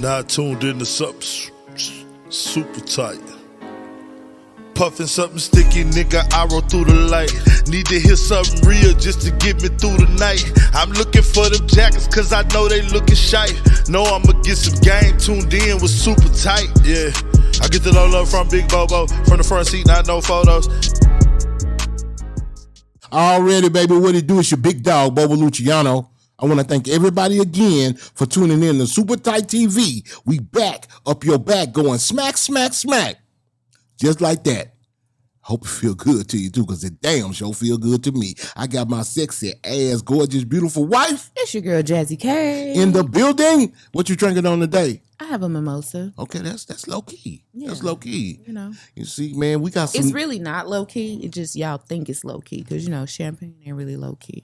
Now tuned into something super tight. Puffin' something sticky, nigga, I roll through the light. Need to hear something real just to get me through the night. I'm looking for them jackets cause I know they looking shy. Know I'ma get some game, tuned in with super tight, yeah. I get it all up from Big Bobo, from the front seat, not no photos. Already, baby, what it do? It's your big dog, Bobo Luciano. I want to thank everybody again for tuning in to Super Tight TV. We back, up your back, going smack, smack, smack. Just like that. Hope it feel good to you too, because it damn sure feel good to me. I got my sexy ass, gorgeous, beautiful wife. It's your girl, Jazzy K. In the building. What you drinking on today? I have a mimosa. Okay, that's low key. Yeah. That's low key. You know. You see, man, we got some. It's really not low key. It just y'all think it's low key because, you know, champagne ain't really low key.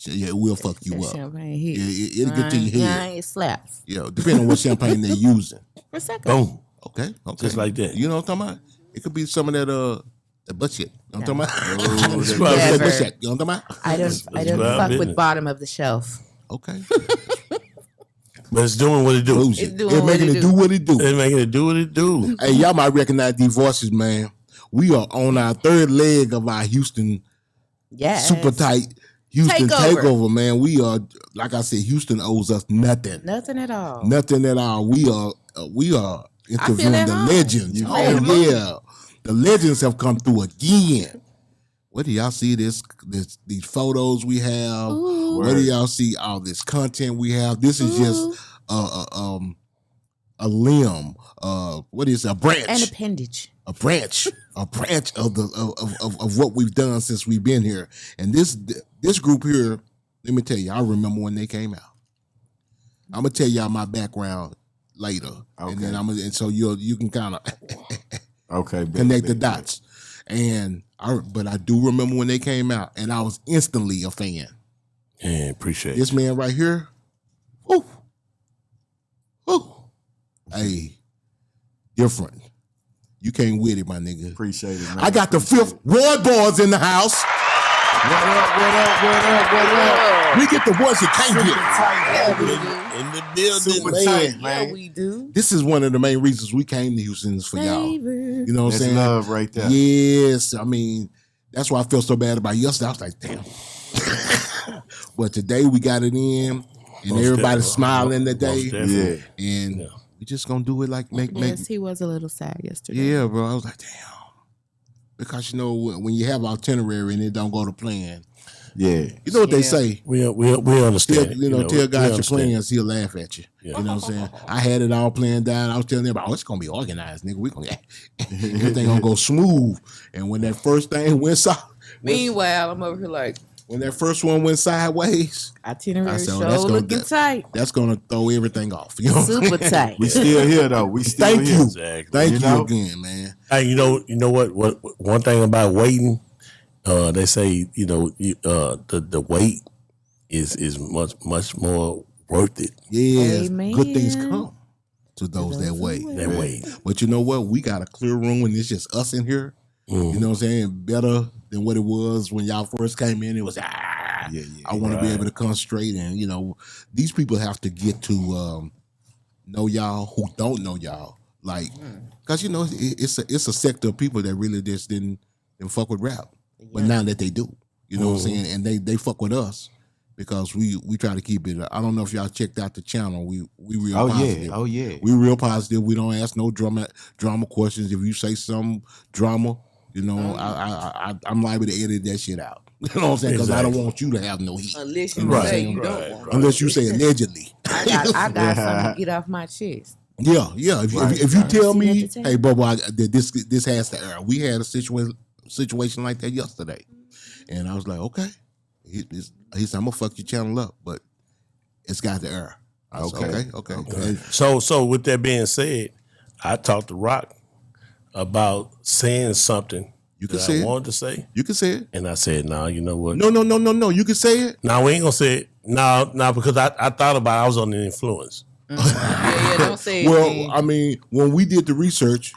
Yeah, it will fuck you up. Champagne hit. Yeah, it'll get to your head. Yeah, it slaps. Yeah, depending on what champagne they're using. For a second. Boom. Okay. Just like that. You know what I'm talking about? It could be some of that butt shit. You know what I'm talking about? Never. Butt shit. You know what I'm talking about? I don't fuck with bottom of the shelf. Okay. But it's doing what it do. It's doing making it do what it do. It's making it do what it do. Hey, y'all might recognize these voices, man. We are on our third leg of our Houston super tight Houston takeover, man. We are, like I said, Houston owes us nothing. Nothing at all. Nothing at all. We are interviewing the legends. Oh yeah. The legends have come through again. What do y'all see these photos we have? Ooh. What do y'all see all this content we have? This is just a limb. What is a branch? An appendage. A branch of of what we've done since we've been here. And this group here, let me tell you, I remember when they came out. I'm gonna tell y'all my background later, and then so you can kind of connect the dots. And but I do remember when they came out, and I was instantly a fan. Yeah, appreciate this man right here. Whoo, whoo, hey, different. You came with it, my nigga. Appreciate it, man. I got the fifth Roy Boys in the house. What up? We get the boys that can't get it. In the building, Super man. tight, man. Yeah, we do. This is one of the main reasons we came to Houston is for y'all. You know what I'm saying? Love right there. Yes. I mean, that's why I felt so bad about yesterday. I was like, damn. But today we got it in, and everybody's smiling today. Yeah. And we just gonna do it like make. Yes, he was a little sad yesterday. Yeah, bro. I was like, damn. Because you know when you have itinerary and it don't go to plan. Yeah. You know what they say? We understand. Tell God your plans, he'll laugh at you. Yeah. You know what I'm saying? I had it all planned out. I was telling them, it's gonna be organized, nigga. Everything gonna go smooth. And when that first thing went south. Meanwhile, I'm over here like, when that first one went sideways, itinerary show looking tight. That's gonna throw everything off. You know super tight. We still here though. We still Thank here. you. Exactly. Thank you again, man. Hey, you know what? One thing about waiting, they say, the wait is much more worth it. Yes, Amen. good things come to those that wait. That wait. But you know what? We got a clear room and it's just us in here. You know what I'm saying? Better than what it was when y'all first came in. It was I want to be able to concentrate, and these people have to get to know y'all who don't know y'all, like because it's a sector of people that really just didn't fuck with rap, but now that they do, you know what I'm saying, and they fuck with us because we try to keep it. I don't know if y'all checked out the channel. We real positive. We real positive. We don't ask no drama questions. If you say some drama. I'm liable to edit that shit out. You know what I'm saying? Because I don't want you to have no heat. Unless you say you don't want. Unless you say allegedly. I got something to get off my chest. Yeah. If you tell me, hey, Bubba, this has to air. We had a situation like that yesterday, and I was like, okay. He said, I'm gonna fuck your channel up, but it's got to air. Okay. So with that being said, I talked to Rock about saying something you can that say I wanted to say. You can say it. And I said, nah, you know what? No. You can say it. No, we ain't gonna say it. No, because I thought about it. I was under the influence. Yeah, don't say it. Well, I mean, when we did the research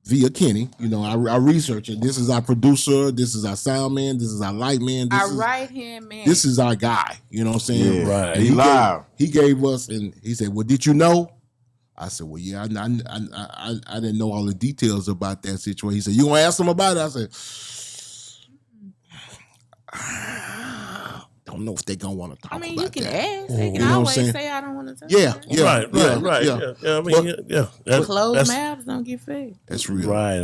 via Kenny, I researched it. This is our producer. This is our sound man. This is our light man. Our right hand man. This is our guy. You know what I'm saying? Yeah, right. And he gave us, and he said, well, did you know? I said, well, yeah, I didn't know all the details about that situation. He said, you gonna ask them about it? I said, don't know if they gonna want to talk about that. you can ask. They can You know what I'm always saying? say I don't want to talk. Yeah, yeah, Right. yeah. I mean, yeah. Closed mouths don't get fed. That's real. Right.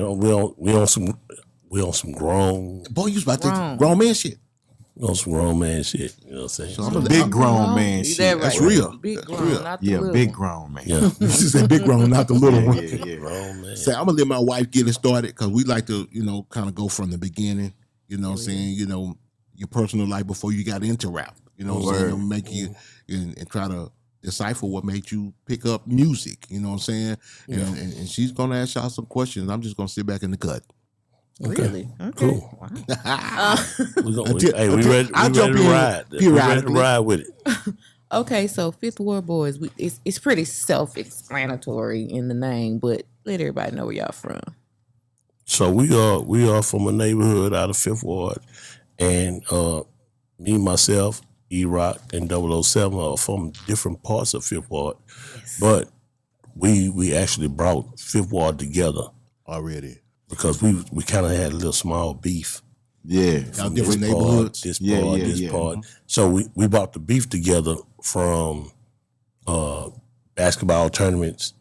We on some grown. Boy, you was about to grown man shit. On some grown man shit. You know what I'm saying? So I'm Big grown man shit. That's real. Big grown, not the little big one. grown man. Yeah. She said big grown, not the little one. Yeah. Grown man. So I'm gonna let my wife get it started because we like to, kind of go from the beginning. You know what I'm saying? Your personal life before you got into rap. You know what I'm saying? Make you and try to decipher what made you pick up music. You know what I'm saying? And she's gonna ask y'all some questions. I'm just gonna sit back in the cut. Really? Okay. Cool. Wow. We ready to ride. We ready to ride with it. Okay, so Fifth Ward Boys, it's pretty self-explanatory in the name, but let everybody know where y'all from. So we are from a neighborhood out of Fifth Ward, and me, myself, E-Rock, and 007 are from different parts of Fifth Ward, but we actually brought Fifth Ward together Already. because we kind of had a little small beef. Yeah. Y'all different neighborhoods. This Yeah, part, yeah, this yeah. part. So we brought the beef together from basketball tournaments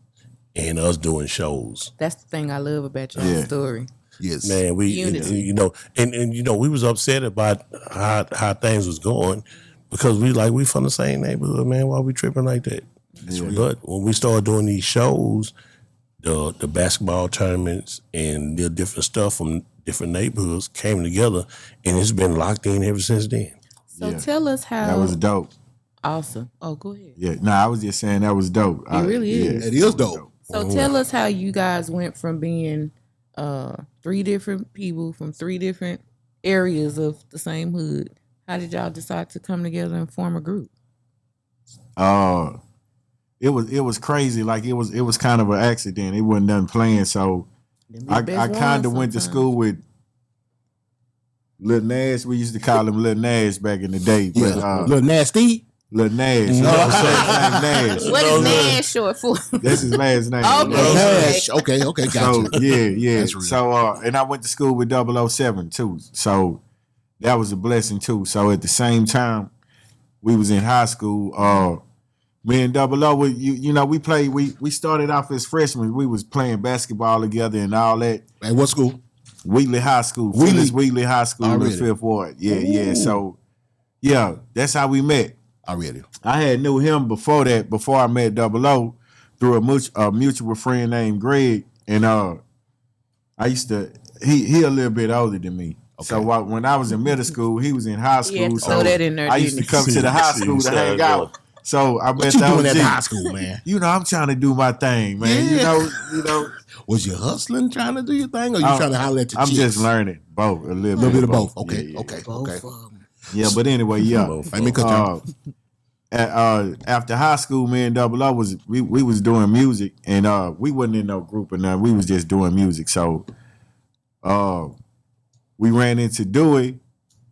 and us doing shows. That's the thing I love about y'all's story. Yes. Man, we Unity. we was upset about how things was going because we from the same neighborhood, man. Why we tripping like that? But when we started doing these shows, the basketball tournaments and the different stuff from different neighborhoods came together, and it's been locked in ever since then. So tell us how. That was dope. Awesome. Oh, go ahead. Yeah. No, I was just saying that was dope. It really is. It is dope. So tell us how you guys went from being 3 different people from 3 different areas of the same hood. How did y'all decide to come together and form a group? It was crazy. Like it was kind of an accident. It wasn't nothing planned. So I kind of went to school with Lil Nash. We used to call him Lil Nash back in the day. But, Little nasty. Lil Nash. You know what I'm saying? Nash. What is Nash short for? That's his last name. Okay. Nash. Okay, got So you. yeah. That's real. So and I went to school with 007 too. So that was a blessing too. So at the same time, we was in high school. Me and 00, we started off as freshmen. We was playing basketball together and all that. At what school? Wheatley High School. Wheatley High School in the Fifth Ward. Yeah. So yeah, that's how we met. Already. I had knew him before that, before I met 00, through a mutual friend named Greg. And I used to, he a little bit older than me. Okay. So when I was in middle school, he was in high school. So that in there, I used to come to the high school to hang out. So I met What you doing OG. at high school, man? I'm trying to do my thing, man. Yeah. You know. Was you hustling, trying to do your thing, or you trying to holler at your I'm chicks? just learning both, a little bit of both. Yeah, Okay, okay. Yeah, but anyway, yeah. Let me cut you. After high school, me and 00 we was doing music, and we wasn't in no group or nothing. We was just doing music. So we ran into Dewey,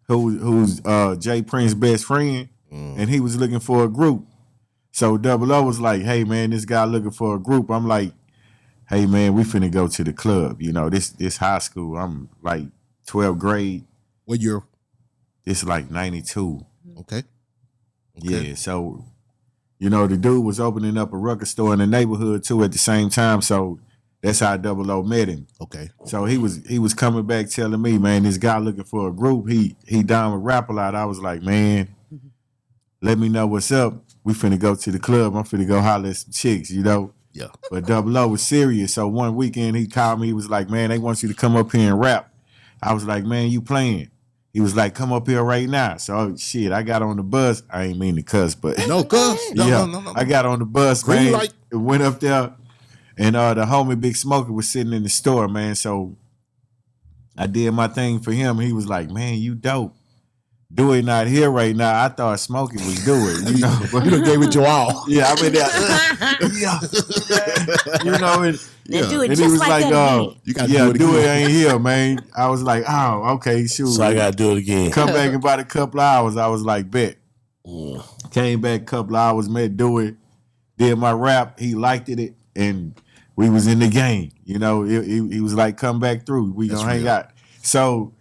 who's Jay Prince's best friend, and he was looking for a group. So 00 was like, "Hey man, this guy looking for a group." I'm like, "Hey man, we finna go to the club. This high school. I'm like 12th grade. What year? It's like 92. Okay. Yeah, so the dude was opening up a record store in the neighborhood too at the same time. So that's how 00 met him. Okay. So he was coming back telling me, man, this guy looking for a group. He down with Rap-A-Lot. I was like, man, let me know what's up. We finna go to the club. I'm finna go holler at some chicks, Yeah. But 00 was serious. So one weekend he called me. He was like, man, they want you to come up here and rap. I was like, man, you playing? He was like, come up here right now. So shit, I got on the bus. I ain't mean to cuss, but No, cuss. No. I got on the bus, Green man. light. Went up there, and the homie Big Smoker was sitting in the store, man. So I did my thing for him. He was like, man, you dope. Dewey not here right now. I thought Smokey was Dewey. You done gave it your all. Yeah, I mean that. They do it And just he was like like, that. You gotta do it Dewey again. ain't here, man. I was like, oh, okay, shoot. So I gotta do it again. Come back in about a couple hours. I was like, bet. Came back a couple hours, met Dewey, did my rap. He liked it, and we was in the game. You know, he was like, come back through. We gonna hang out. So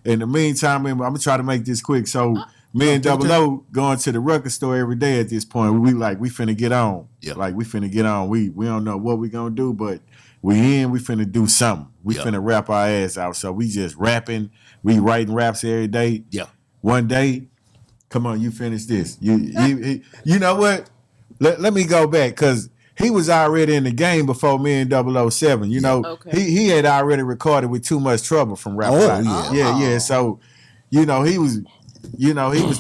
in the meantime, I'm gonna try to make this quick. So me and 007 going to the record store every day at this point. We finna get on. Yeah. Like we finna get on. We don't know what we gonna do, but we finna do something. We finna rap our ass out. So we just rapping. We writing raps every day. Yeah. One day, come on, you finish this. You know what? Let me go back because he was already in the game before me and 007. You know, he had already recorded with Too Much Trouble from Rap-A-Lot. Yeah. So, he was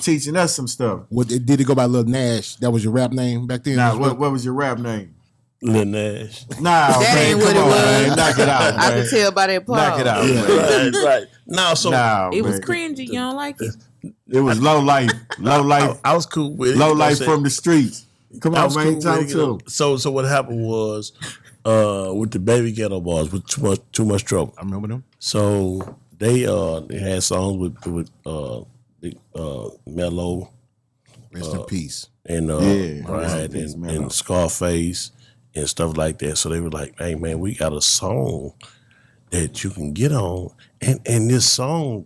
teaching us some stuff. What did it go by Lil Nash? That was your rap name back then? Nah, what was your rap name? Lil Nash. Nah, that man, ain't what it was. Man. Knock it out, man. I could tell by that pause. Knock it out, man. Right. No, so it was cringy. You don't like it? It was low life. Low life. I was cool with it. Low life from the streets. Come on, man. Cool Talk to him. So what happened was with the Baby Ghetto Boys with too much trouble. I remember them. So they had songs with Mello, rest in peace, and Brian and Scarface and stuff like that. So they were like, "Hey man, we got a song that you can get on." And this song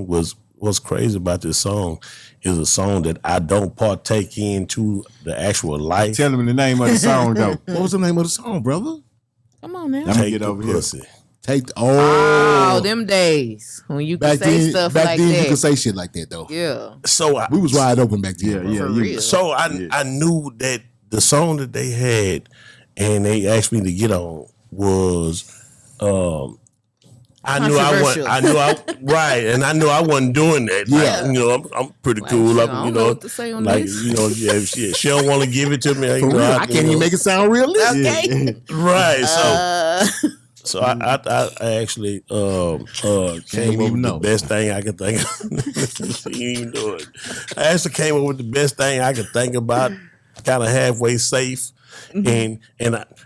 was what's crazy about this song is a song that I don't partake into the actual life. Tell him the name of the song though. What was the name of the song, brother? Come on now. Take get over pussy. Take them days when you could say stuff back like then that. You could say shit like that though. Yeah. So we was wide open back then. Yeah. So I knew that the song that they had and they asked me to get on was I knew I wasn't doing that. Yeah, like, I'm pretty cool. I don't know what to say on this. She don't want to give it to me. For real, I can't even make it sound realistic. Okay. Right. So I actually came up with the best thing I could think of. She didn't even do it. I actually came up with the best thing I could think about, kind of halfway safe. And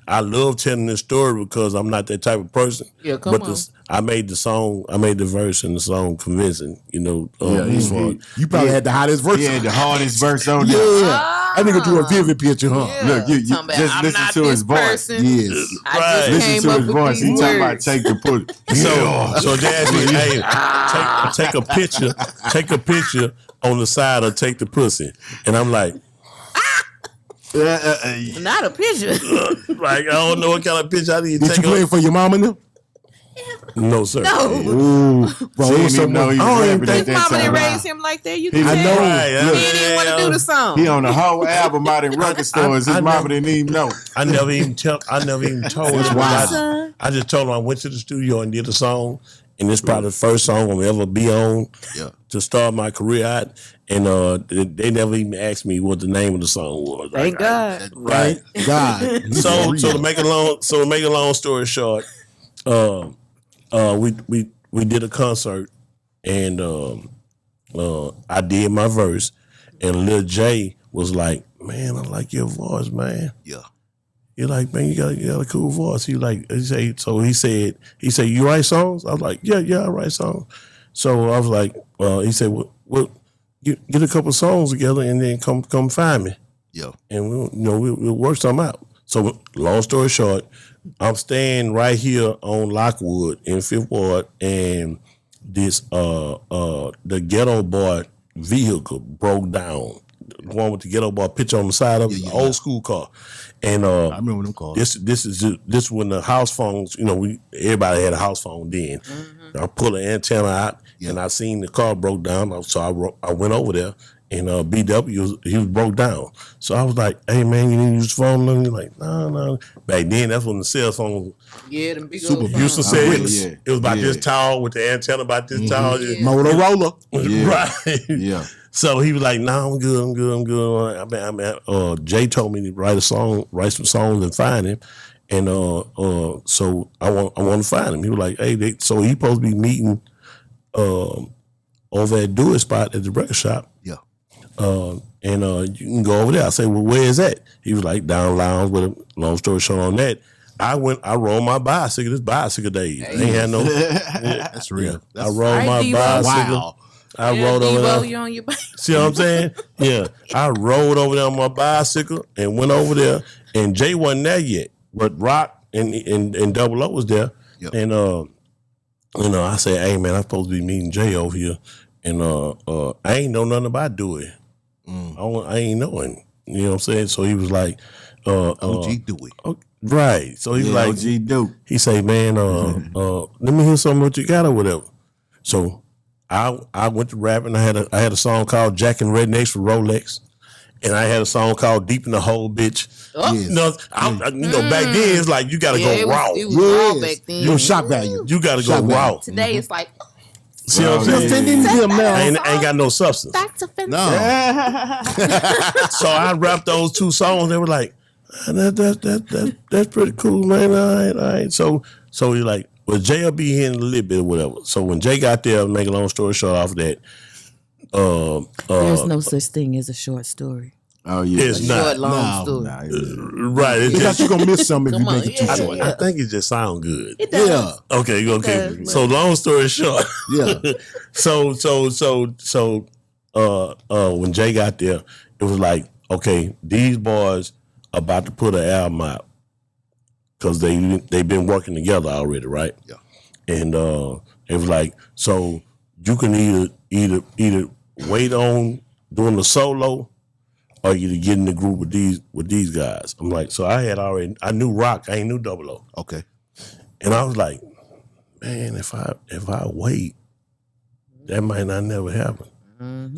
I love telling this story because I'm not that type of person. Yeah, come on. I made the verse in the song convincing. You probably had the hottest verse. Yeah, the hardest verse on there. Yeah, I think drew a vivid picture, huh? Yeah. Look, you just listen to his voice. Yes, I just listen to his voice. He talking about take the pussy. So they asked me, hey, take a picture on the side of take the pussy, and I'm like. Not a picture. Like, I don't know what kind of picture I need to take. Did you play it for your mama now? No, sir. No. Ooh, bro, he didn't know he was rapping at that Mama time. didn't raise him like that. You can I know. He didn't want to do the song. He on the whole album out in record stores. His mama didn't even know. I never even told him. Wow. I just told him I went to the studio and did a song, and it's probably the first song I'll ever be on to start my career out. And they never even asked me what the name of the song was. Thank God. Right. God. So to make a long story short, we did a concert and I did my verse and Lil Jaye was like, "Man, I like your voice, man." Yeah. You're like, "Man, you got a cool voice." He said, "You write songs?" I was like, Yeah, I write songs. So I was like, he said, well, get a couple songs together and then come find me. Yeah. And we'll work something out. So long story short, I'm staying right here on Lockwood in 5th Ward, and this the Ghetto Boy vehicle broke down. The one with the Ghetto Boy picture on the side of it, old school car. And I remember them cars. This when the house phones, everybody had a house phone then. Mm-hmm. I pulled an antenna out and I seen the car broke down. So I went over there and B.W. he was broke down. So I was like, "Hey man, you didn't use the phone?" And he's like, No. Back then, that's when the cell phone them big super old used to say phones. it was about this tall with the antenna about this tall. Motorola. Right. Yeah. So he was like, "No, I'm good. Jay told me to write some songs and find him, and so I want to find him." He was like, "Hey," so he supposed to be meeting over at Do It Spot at the record shop. Yeah. And you can go over there. I say, "Well, where is that?" He was like, "Down lounge." With a long story short on that, I rode my bicycle. This bicycle days. I ain't had no. That's real. I rode my bicycle. Wow. I rode over there. You on your bike. See what I'm saying? Yeah. I rode over there on my bicycle and went over there, and Jay wasn't there yet. but Rock and Double O was there, Yep. and I said, hey man, I'm supposed to be meeting Jay over here, and I ain't know nothing about Dewey. I ain't knowing. You know what I'm saying? So he was like, OG Dewey. Right. So he was like, OG Duke. he say, man, let me hear something what you got or whatever. So I went to rapping. I had a song called Jack and Rednecks for Rolex. And I had a song called Deep in the Hole, Bitch. Oh. Yes. You know, back then it's like you gotta go raw. It was raw back then. Your shock value. You gotta go Shock value. raw. Today it's like, See what I'm You're saying? offending them now. I ain't got no substance. that's offensive. No. So I rapped those two songs. They were like, that's pretty cool, man. All right. So he's like, well, Jay will be here in a little bit or whatever. So when Jay got there, make a long story short off of that, There's no such thing as a short story. Oh yeah. it's not. Short, long story. Nah, yeah. Right. It's Because just, you're gonna miss some if you Come on, make it too yeah. short. I think it just sound good. It does. Yeah. Okay. does, So long story short, Yeah. so when Jay got there, it was like, okay, these boys about to put an album out because they've been working together already, right? Yeah. And it was like, so you can either wait on doing the solo or you get in the group with these guys. I'm like, so I knew Rock, I ain't knew Double O. Okay. And I was like, man, if I wait, that might not never happen.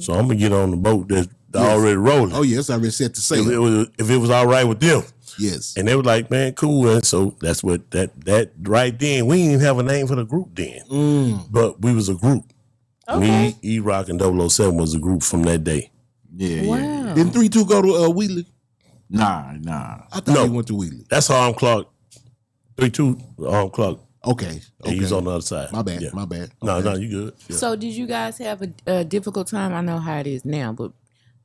So I'm gonna get on the boat that's already rolling. Oh yes, I already set to say. If it was all right with them. Yes. And they were like, man, cool. And so that's what that right then, we didn't even have a name for the group then. But we was a group. Okay. Me, E-Rock, and 007 was a group from that day. Yeah. Wow. Didn't 3-2 go to Wheatley? Nah. I thought No. he went to Wheatley. That's Harlem Clark. 3-2, Harlem Clark. Okay. And he's on the other side. My bad. Yeah. My bad. No, Okay. no, you good. Yeah. So did you guys have a difficult time? I know how it is now, but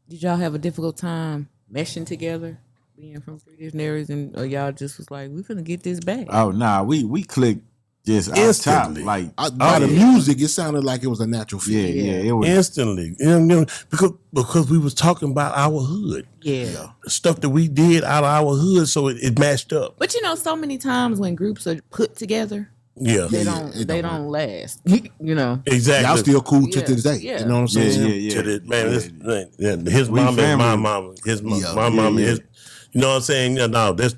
did y'all have a difficult time meshing together, being from three different areas, and or y'all just was like, we finna get this back? Oh nah, we clicked just Instantly. top. Like By the music, it sounded like it was a natural fit. yeah, it was Instantly. You know, because we was talking about our hood. Yeah. The stuff that we did out of our hood, so it matched up. But you know, so many times when groups are put together, Yeah. they it don't don't last. You know. Exactly. Y'all still cool to Yeah, this day. yeah. You know what I'm yeah, saying? yeah. To the, man, his We mama is my family. mama. His Yeah, my mama yeah. is. You know what I'm saying? Yeah, no, that's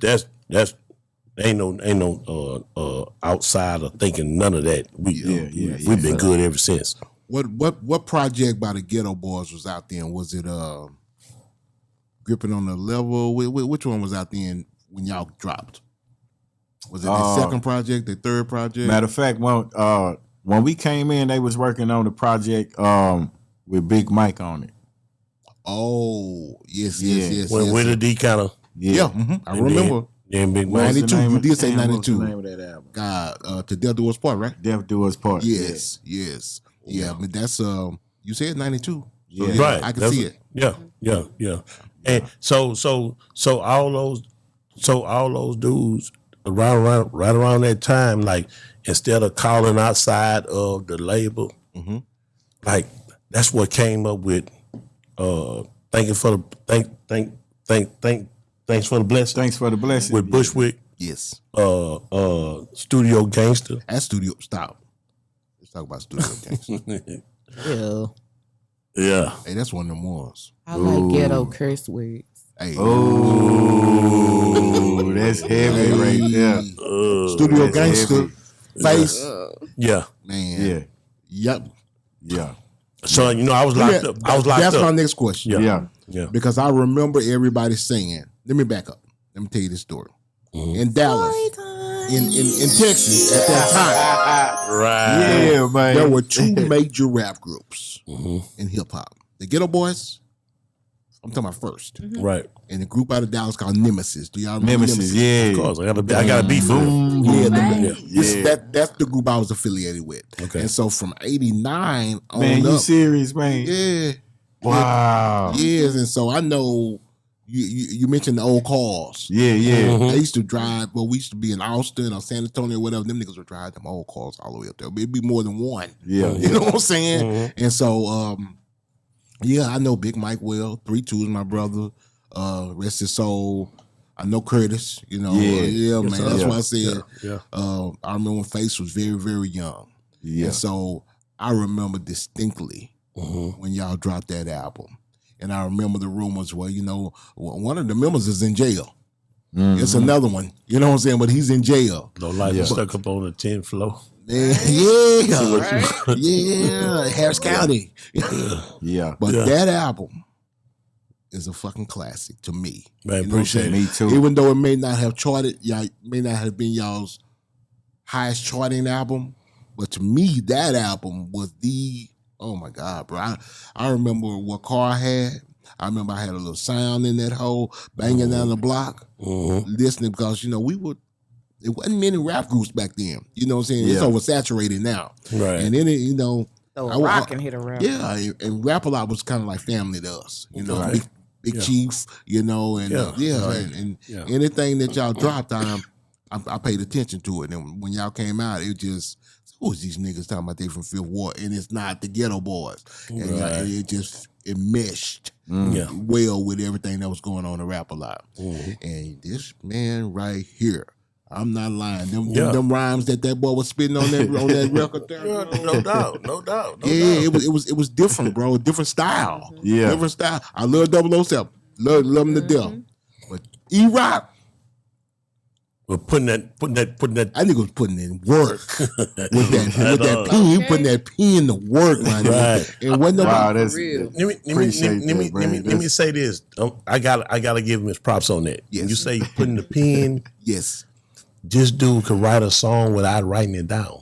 ain't no outsider thinking none of that. We've been good ever since. What project by the Ghetto Boys was out there? Was it Gripping on the Level? Which one was out there when y'all dropped? Was it the second project, the third project? Matter of fact, when we came in, they was working on the project with Big Mike on it. Oh, yes. When yes. Willie D kind of I remember. then Big What was Mike. the 92, name you of- did say damn, what was the 92. name of that album? God, To Death Do Us Part, right? Death Do Us Part. Yes. Yeah, but that's you said 92. So, Yeah. Right. I can That's see it. it. Yeah. And so all those dudes right around that time, like instead of calling outside of the label, like that's what came up with thanks for the blessing Thanks for the blessing. with Bushwick, Yes. Studio Gangster. At Studio, stop. Let's talk about Studio Gangster. Yeah. Yeah. Hey, that's one of them ones. I like ghetto curse words. Hey. Oh, that's heavy right there. Studio That's Gangster. heavy. Face. Yeah. Man. Yeah, Yep. yeah, So I was locked up. I was locked That's up. my next question. yeah. Because I remember everybody saying, let me back up. Let me tell you this story. In Dallas, in Texas at that time, Right. Yeah, man. there were two major rap groups in hip hop. The Ghetto Boys, I'm talking about first, Right. and a group out of Dallas called Nemesis. Do y'all remember Nemesis, yeah. Of course. I gotta be for them. Yeah, that's the group I was affiliated with. Okay. And so from '89 on Man, you up, serious, man? yeah, Wow. years. And so I know you mentioned the old cars. Yeah, yeah. They used to drive. Well, we used to be in Austin or San Antonio, or whatever. Them niggas would drive them old cars all the way up there. It'd be more than one. Yeah. You know what I'm saying? And so, yeah, I know Big Mike well. 3-2 is my brother. Rest his soul. I know Curtis. You know, Yeah. man. That's why I said. Yeah. I remember when Face was very, very young. Yeah. And so I remember distinctly when y'all dropped that album. And I remember the rumors were, you know, one of the members is in jail. It's another one. You know what I'm saying? But he's in jail. No life stuck up on the 10th floor. Man, yeah, Harris County. Yeah. But that album is a fucking classic to me. Man, You know what I'm appreciate saying? it. Me too. Even though it may not have charted, may not have been y'all's highest charting album, but to me, that album was oh my God, bro. I remember what car I had. I remember I had a little sound in that hole, banging down the block, listening, because, you know, it wasn't many rap groups back then. You know what I'm saying? It's Yeah. oversaturated now. Right. And then, you know, So rock and hit a rap. yeah, and Rap-A-Lot was kind of like family to us. You know, Right. Big Chief, you know, and and anything that y'all dropped, I paid attention to it. And when y'all came out, it just, who is these niggas talking about they from Fifth Ward? And it's not the Ghetto Boys. And it meshed well with everything that was going on in Rap-A-Lot. And this man right here, I'm not lying. Them rhymes that boy was spitting on that record there. No doubt. It was different, bro. Different style. Yeah. Different style. I love 007. Love him to death. But E-Rock, But putting that I think was putting in work with that pen. He putting that pen to work, man. Right. And wasn't Wow, nobody. that's let me say this. I gotta give him his props on that. Yes. When you say you putting the pen, Yes, this dude could write a song without writing it down.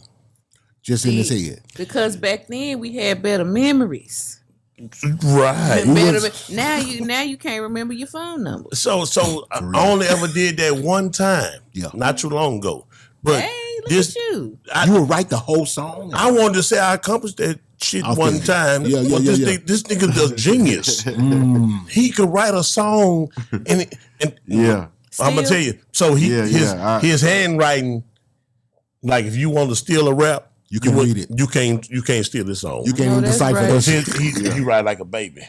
just in his head. Because back then we had better memories. Right. Now you can't remember your phone number. So I only ever did that one time. Yeah. Not too long ago. But Hey, look this at you. You would write the whole song. I wanted to say I accomplished that shit I one feel you. time. Yeah, but yeah. this nigga's a genius. He could write a song and Yeah. I'm gonna tell you. So his handwriting, like if you want to steal a rap, You can read it. You can't steal this song. You can't No, even that's decipher right. that Because shit. he write like a baby.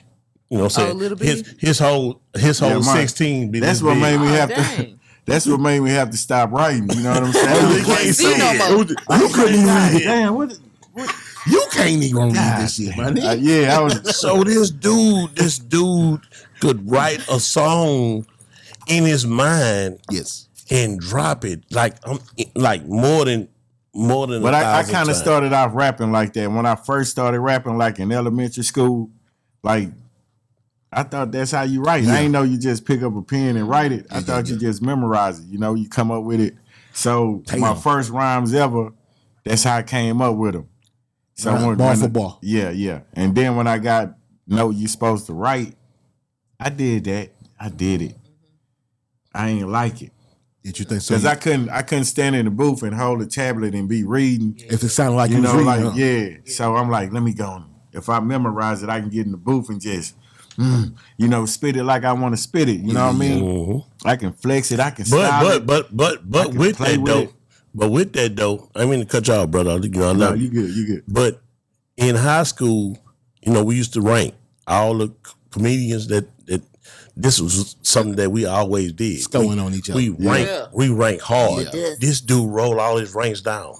You know what I'm saying? little bitty? His whole Mike, 16 be That's this what big. made me have dang. to. That's what made me have to stop writing. You know what I'm saying? You can't see no it. more. You couldn't even read it. Damn, what? You can't even read this shit, man. Yeah, I was. So this dude could write a song in his mind Yes. and drop it like more than. But I kind of started off rapping like that when I first started rapping, like in elementary school. Like I thought that's how you write. I ain't know you just pick up a pen and write it. I thought you just memorize it. You know, you come up with it. So my first rhymes ever, that's how I came up with them. So Bar for bar. Yeah. And then when I got know you supposed to write, I did that. I did it. I ain't like it. Did you think so? Because I couldn't stand in the booth and hold a tablet and be reading. If it sounded like You you was know, reading, like, yeah. So I'm like, let me go. If I memorize it, I can get in the booth and just, spit it like I want to spit it. You know what I mean? I can flex it. I can style it. But with play that with though, it. but with that though, I mean to cut you off, brother. You know, I No, love you good. You good. But in high school, we used to rank all the comedians that this was something that we always did. Scoring on each other. We rank hard. Yeah. This dude rolled all his ranks down.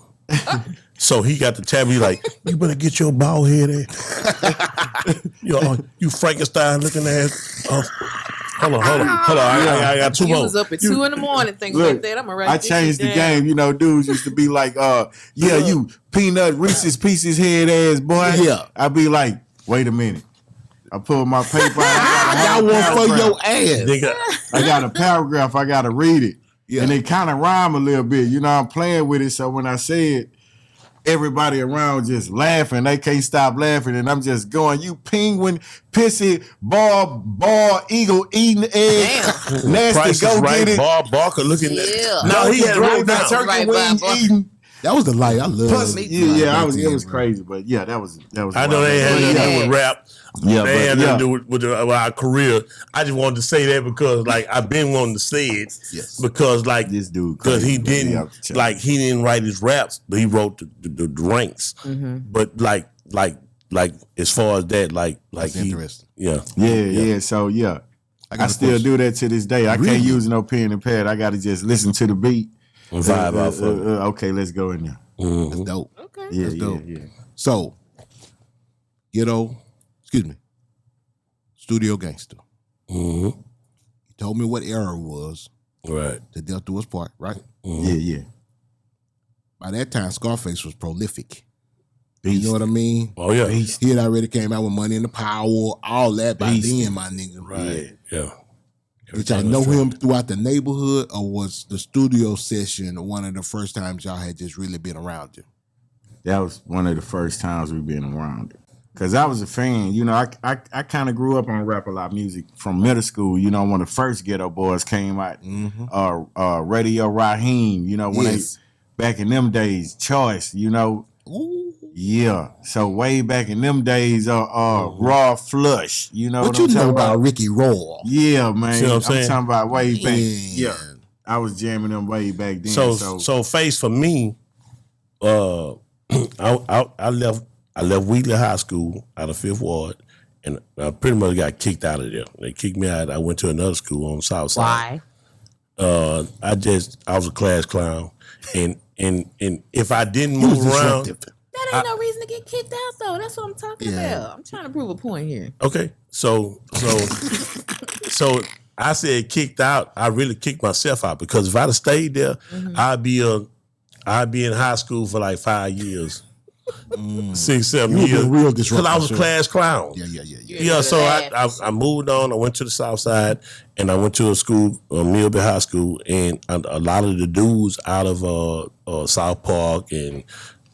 So he got the tab. He like, you better get your bald head in. You Frankenstein looking ass. Hold on. I got two You more. was up at 2 a.m. things Look, like that. I'm gonna write I this changed shit the down. game. You know, dudes used to be like, you peanut Reese's Pieces head ass boy. Yeah. I'd be like, wait a minute. I pull my paper out. I got one for your ass. Nigga, I got a paragraph. I got to read it. Yeah. And it kind of rhyme a little bit. You know, I'm playing with it. So when I say it, everybody around just laughing. They can't stop laughing. And I'm just going, you penguin, pissy, ball, eagle, eating egg, nasty, Price is go right. get it. Barker looking at. Yeah. No, he had it wrote down. Turkey Right, wings Bob. eating. That was the light. I love Pussy. it. Yeah, it was crazy. But yeah, that was I know they had nothing to do with rap. Yeah, They had but nothing to do with our career. I just wanted to say that because, I've been wanting to say it. Yes. Because, this dude because he crazy, man. didn't, he didn't write his raps, but he wrote the ranks. But, as far as that, That's he, interesting. yeah. Yeah. So yeah. I still do that to this day. I can't use no pen and pad. I got to just listen to the beat. And vibe out for it. Okay, let's go in there. That's dope. Okay. Yeah, That's dope. yeah. So, Studio Gangster. You told me what era it was. Right. The Delta was part, right? Yeah. By that time, Scarface was prolific. Beast. You know what I mean? Oh, yeah. Beast. He had already came out with Money in the Power, all that by then, my nigga. Right. Yeah. Did y'all know him throughout the neighborhood, or was the studio session one of the first times y'all had just really been around him? That was one of the first times we've been around it. Cause I was a fan, you know. I kind of grew up on Rap-A-Lot music from middle school. You know, when the first Ghetto Boys came out, Radio Raheem. You know, when they back in them days, Choice. You know, yeah. So way back in them days, Raw Flush. You know what you I'm know talking about Ricky Raw? Yeah, man. See what I'm saying? talking about way back. Yeah. I was jamming them way back then. So Face for me, I left Wheatley High School out of 5th Ward, and I pretty much got kicked out of there. They kicked me out. I went to another school on the south side. Why? I was a class clown, and if I didn't move around, That ain't no reason to get kicked out, though. That's what I'm talking about. I'm trying to prove a point here. okay, so I said kicked out. I really kicked myself out because if I'd have stayed there, I'd be in high school for like 5 years. 6, 7 You years. been real Because disruptive. I was a class clown. Yeah. So I moved on. I went to the South Side, and I went to a school, Millby High School, and a lot of the dudes out of South Park and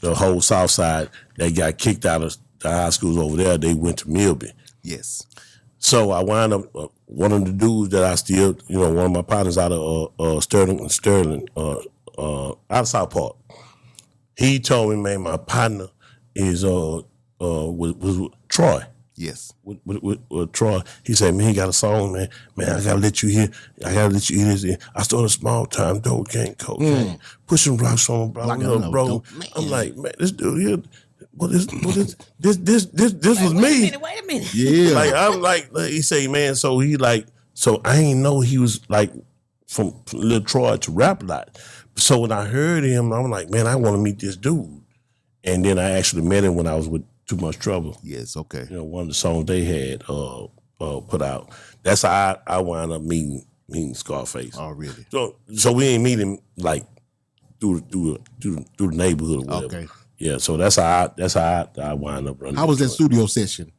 the whole South Side, they got kicked out of the high schools over there. They went to Millby. Yes. So I wound up one of the dudes that I still, one of my partners out of Sterling, out of South Park. He told me, man, my partner is was Troy. Yes. With Troy. He said, man, he got a song, man. Man, I gotta let you hear. I gotta let you hear this. I started a small time dope gang cocaine, pushing rocks on bro. I'm like, man, this dude here. What is this was me. Wait a minute. Yeah. Like I'm like he say, man. So he like, so I ain't know he was like from Little Troy to Rap-A-Lot. So when I heard him, I'm like, man, I want to meet this dude. And then I actually met him when I was with Too Much Trouble. Yes. Okay. One of the songs they had put out. That's how I wound up meeting Scarface. Oh, really? So we ain't meet him like through the neighborhood or whatever. Okay. Yeah. So that's how I wound up running. How was that studio session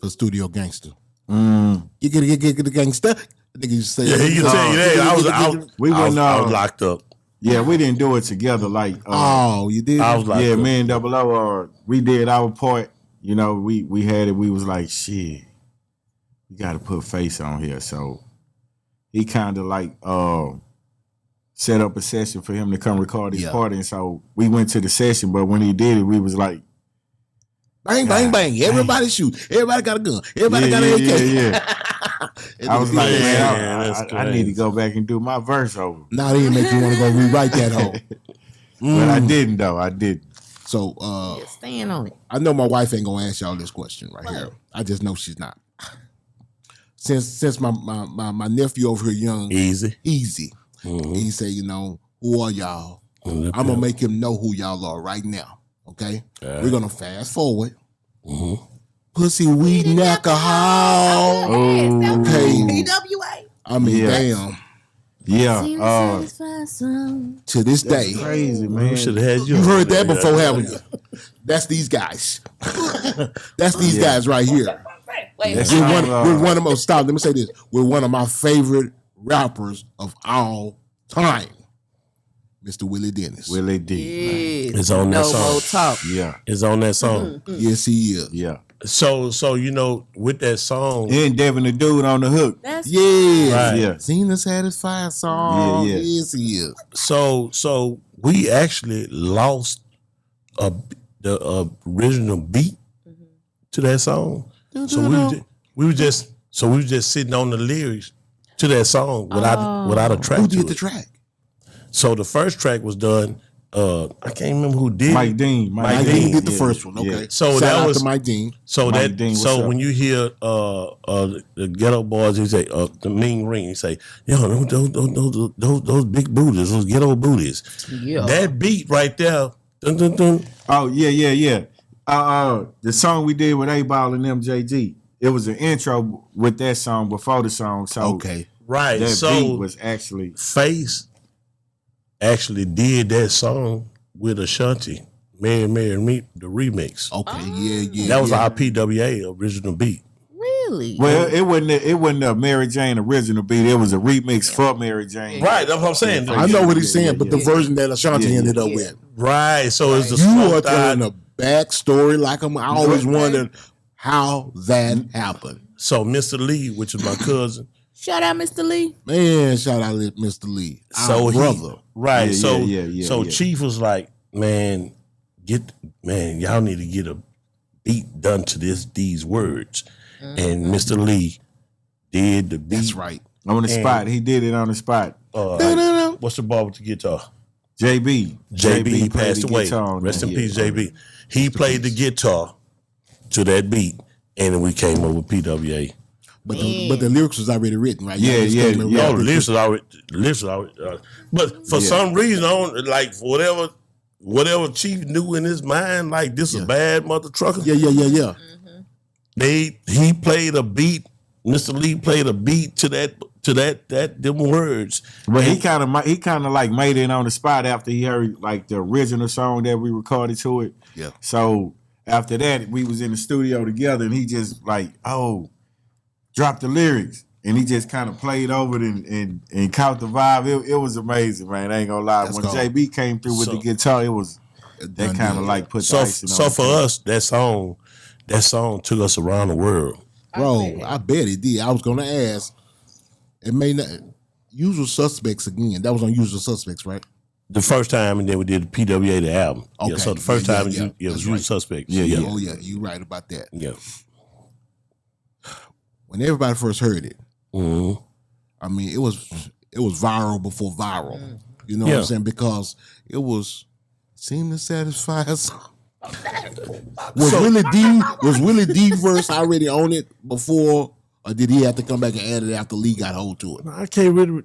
for Studio Gangster? You get the gangster. I think you say. Yeah, he can tell you that. I was locked up. Yeah, we didn't do it together. Like, you did. I was like, yeah, me and 007, we did our part. You know, we had it. We was like, shit, we got to put Face on here. So he kind of like set up a session for him to come record his part. And so we went to the session. But when he did it, we was like, bang, bang, bang. Everybody shoot. Everybody got a gun. Everybody got an AK. Yeah. I was like, man, I need to go back and do my verse over. Now they make you want to go rewrite that whole. But I didn't, though. I didn't. So stand on it. I know my wife ain't gonna ask y'all this question right here. I just know she's not. Since my nephew over here young, Easy. He said, who are y'all? I'm gonna make him know who y'all are right now. Okay, we're gonna fast forward. Pussy, weed, and alcohol. Okay. P.W.A. I mean, damn. Yeah. To this day, crazy, man. We should have had you. You've heard that before, haven't you? That's these guys. That's these guys right here. We're one of my, stop, let me say this. We're one of my favorite rappers of all time. Mr. Willie Dennis. Willie D. It's on that song. More talk. Yeah. It's on that song. Yes, he is. Yeah. So with that song, And Devin the dude on the hook. Yeah. Right. Yeah. Seen the satisfied song. Yeah. Yes, he is. so we actually lost the original beat to that song. So we were just sitting on the lyrics to that song without a track. Who to did it. the track? So the first track was done I can't remember who did Mike it. Dean. Mike Dean did the first one. Okay. Yeah. So Shout that out was to Mike Dean. So Mike that Dean, what's so up? when you hear the ghetto boys, he say the mean ring, he say, yo, those big booties, those ghetto booties. Yeah. That beat right there. Dun, dun, dun. Oh yeah. The song we did with A-Ball and MJG, it was an intro with that song before the song. So Okay. Right. that So beat was actually Face actually did that song with Ashanti. Marry Me, the remix. Okay. Yeah. That was our P.W.A. original beat. Really? well, it wasn't a Mary Jane original beat. It was a remix for Mary Jane. Right, that's what I'm saying. I know what he's saying, but the yeah. version that Ashanti ended up with. Right. So it's the You are smoked out. telling a backstory like I always wondered how that happened. So Mr. Lee, which is my cousin. Shout out, Mr. Lee. Man, shout out to Mr. Lee. So Our he- brother. Right. Yeah, so yeah. Chief was like, man, y'all need to get a beat done to these words. And Mr. Lee did the beat. That's right. On the spot. He did it on the spot. What's the bar with the guitar? JB. JB, he played passed the away. guitar on Rest that. in peace, JB. He played the guitar to that beat, and then we came up with P.W.A. But the lyrics was already written, right? Yeah, Y'all just yeah, came and yeah. No, rapped the it. lyrics was already. But for some reason, like for whatever Chief knew in his mind, like this is a bad mother trucker. Yeah. He played a beat. Mr. Lee played a beat to them words. But he kind of like made it on the spot after he heard like the original song that we recorded to it. Yeah. So after that, we was in the studio together, and he just like, dropped the lyrics, and he just kind of played over it and caught the vibe. It was amazing, man. I ain't gonna lie. When cool. JB came through with the guitar, it was that kind of like put the So icing on so it. for us, that song took us around the world. Bro, I bet it did. I was gonna ask. It may not. Usual Suspects again. That was on Usual Suspects, right? The first time, and then we did the P.W.A. the album. Okay. Yeah, so the first Yeah, time yeah, it was that's Usual right. Suspects. Yeah. Oh yeah, you right about that. Yeah. When everybody first heard it, Mhm. I mean, it was viral before viral. You know what Yeah. I'm saying? Because it seemed to satisfy us. Was Willie D verse already on it before, or did he have to come back and add it after Lee got hold to it? I can't really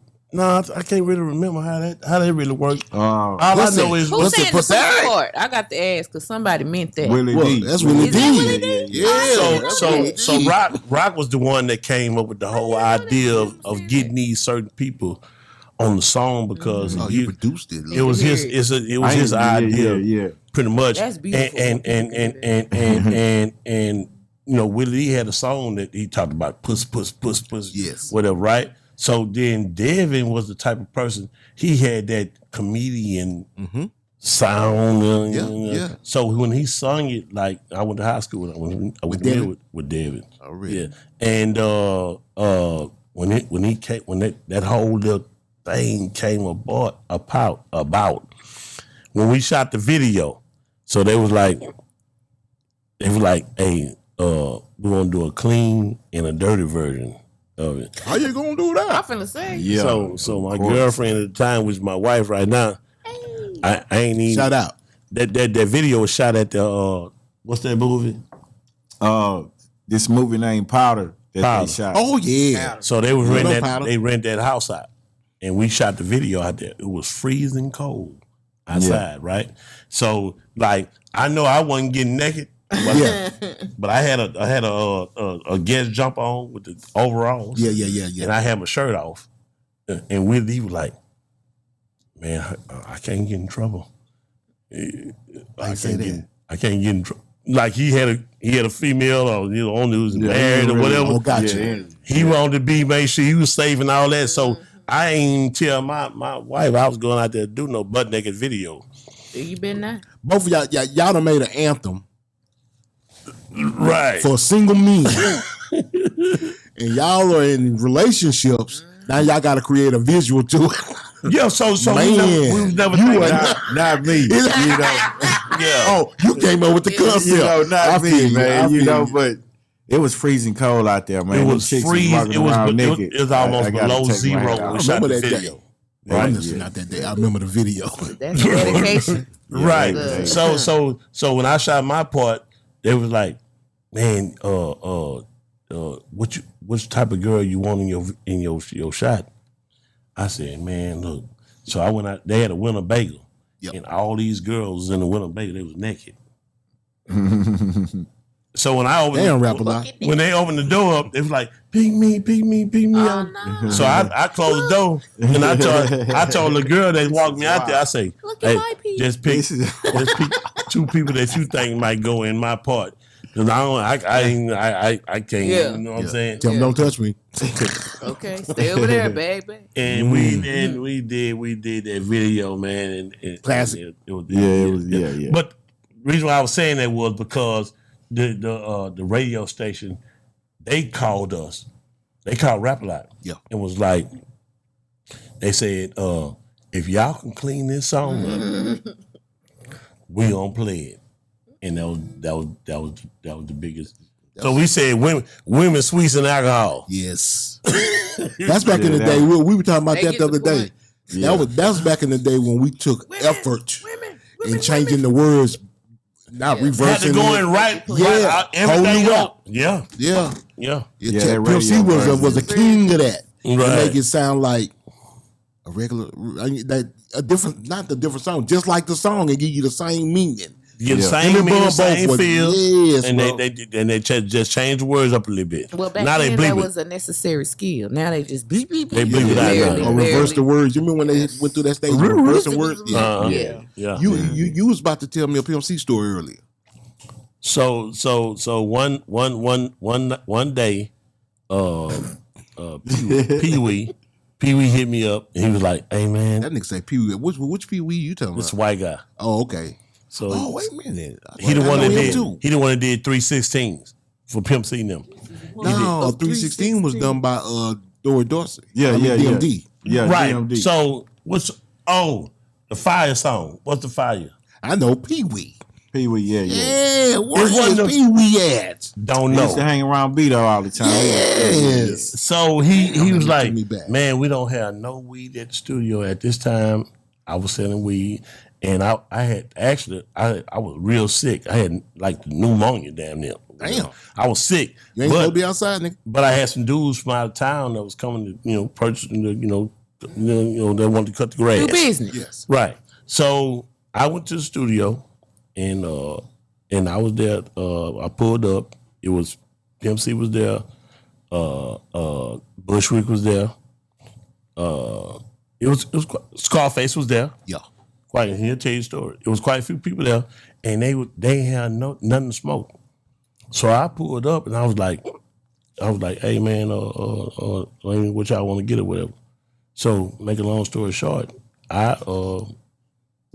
remember how that really worked. All I What's know it? is Who What's saying it, the Passari? pussy part? I got to ask because somebody meant that. Willie Well, D. that's Willie Is D. that Willie D? Yeah. So Rock was the one that came up with the whole idea of getting these certain people on the song because Oh, you produced it. it was his his idea. Yeah. Pretty much. That's beautiful. And you know, Willie Lee had a song that he talked about puss, Yes. whatever, right? So then Devin was the type of person, he had that comedian sound. Yeah. So when he sung it, like I went to high school with Devin? with Devin. Oh, really? Yeah. And when that whole little thing came about when we shot the video, so they was like, hey, we want to do a clean and a dirty version of it. How you gonna do I'm that? finna say. Yeah. So my girlfriend at the time, which is my wife right now, I ain't even Shout out. that video was shot at the what's that movie? This movie named Powder that Powder. they shot. Oh yeah. So they was No powder. they rent that house out, and we shot the video out there. It was freezing cold outside, right? So like I know I wasn't getting naked, but I had a guest jump on with the overalls, Yeah. and I had my shirt off, and Willie was like, "Man, I can't get in trouble. I can't get in trouble." Like he had a female, or on who was married or whatever. Oh, gotcha. He wanted to make sure he was safe and all that. So I ain't tell my wife I was going out there to do no butt naked video. You been now? Both of y'all done made an anthem Right. for single men, and y'all are in relationships. Now y'all got to create a visual to it. Yeah, so we was never you thinking are that. Not me. Yeah. Oh, you came up with the concept. Not I me, feel you, I man. feel you. But it was freezing cold out there, man. It Them was chicks freezing. walking It was around naked. almost I gotta below take my zero hat when off. we shot remember the that day. video. Right. Honestly, not that day. I remember the video. That's dedication. Right. Good. So when I shot my part, they was like, man, which type of girl you want in your shot? I said, man, look. So I went out. They had a Winnebago, and all these girls in the Winnebago, they was naked. So when I opened, when they opened the door up, it was like, pick me up. No. So I closed the door, and I told the girl that walked me out there, I say, hey, just pick 2 people that you think might go in my part. Cause I can't. You know what I'm saying? Tell them don't touch me. Okay, stay over there, baby. And we did that video, man. And classic. It was. But the reason why I was saying that was because the radio station, they called us. They called Rap-A-Lot. Yeah. It was like, they said, if y'all can clean this song up, we gonna play it. And that was the biggest. So we said women, sweets, and alcohol. Yes. That's back in the day. We were talking about that the other day. Yeah. That was back in the day when we took effort in changing the words, not reversing. Had to go in right. Everything up. Yeah. Pimp C was a king of that. Right. To make it sound like a regular, a different, not the different song, just like the song, and give you the same meaning. You get the same meaning, same feel, and they just change the words up a little bit. Well, back then that was a necessary skill. Now they just bleep. They bleep it out. Or reverse the words. You remember when they went through that stage of reversing words? Yeah. You was about to tell me a Pimp C story earlier. So one day, Pee-wee hit me up and he was like, "Hey man, that nigga say Pee-wee. Which Pee-wee you talking about? This white guy." Oh, okay. So wait a minute. He the one that did 316s for Pimp C and them. No, 316 was done by Dory Dorsey. DMD. Yeah, right. DMD. So the fire song. What's the fire? I know Pee-wee. Pee-wee, yeah. Where's Pee-wee at? Don't know. He used to hang around Beto all the time. Yes. So he was like, man, we don't have no weed at the studio at this time. I was selling weed. And I was real sick. I had like pneumonia damn near. Damn. I was sick. You ain't supposed to be outside, nigga. But I had some dudes from out of town that was coming to, purchasing they wanted to cut the grass. Do business. Yes. Right. So I went to the studio and I was there. I pulled up. It was Pimp C was there. Bushwick was there. It was Scarface was there. Yeah. He'll tell you the story. It was quite a few people there, and they had nothing to smoke. So I pulled up, and I was like, hey man, what y'all want to get or whatever. So make a long story short, I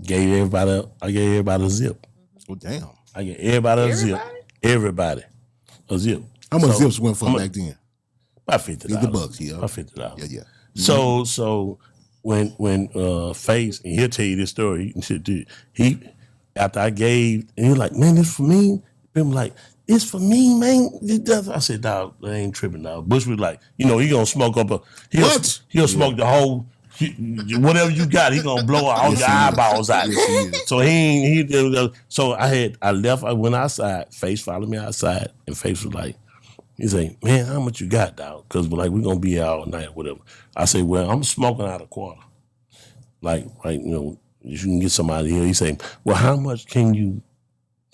gave everybody a zip. Oh damn! I gave everybody a zip. Everybody a zip. How much zips went for back then? About $50. $50, yeah. About $50. Yeah. So when Face, and he'll tell you this story, he after I gave, and he was like, man, this for me. People like, it's for me, man. I said, dog, I ain't tripping, dog. Bush was like, he gonna smoke up he'll smoke the whole, whatever you got, he gonna blow all your eyeballs out. So so I left, I went outside, Face followed me outside, and Face was like, he said, man, how much you got, dog? Because we're going to be out all night or whatever. I said, well, I'm smoking out a quarter. Like, you can get somebody here. He said, well, how much can you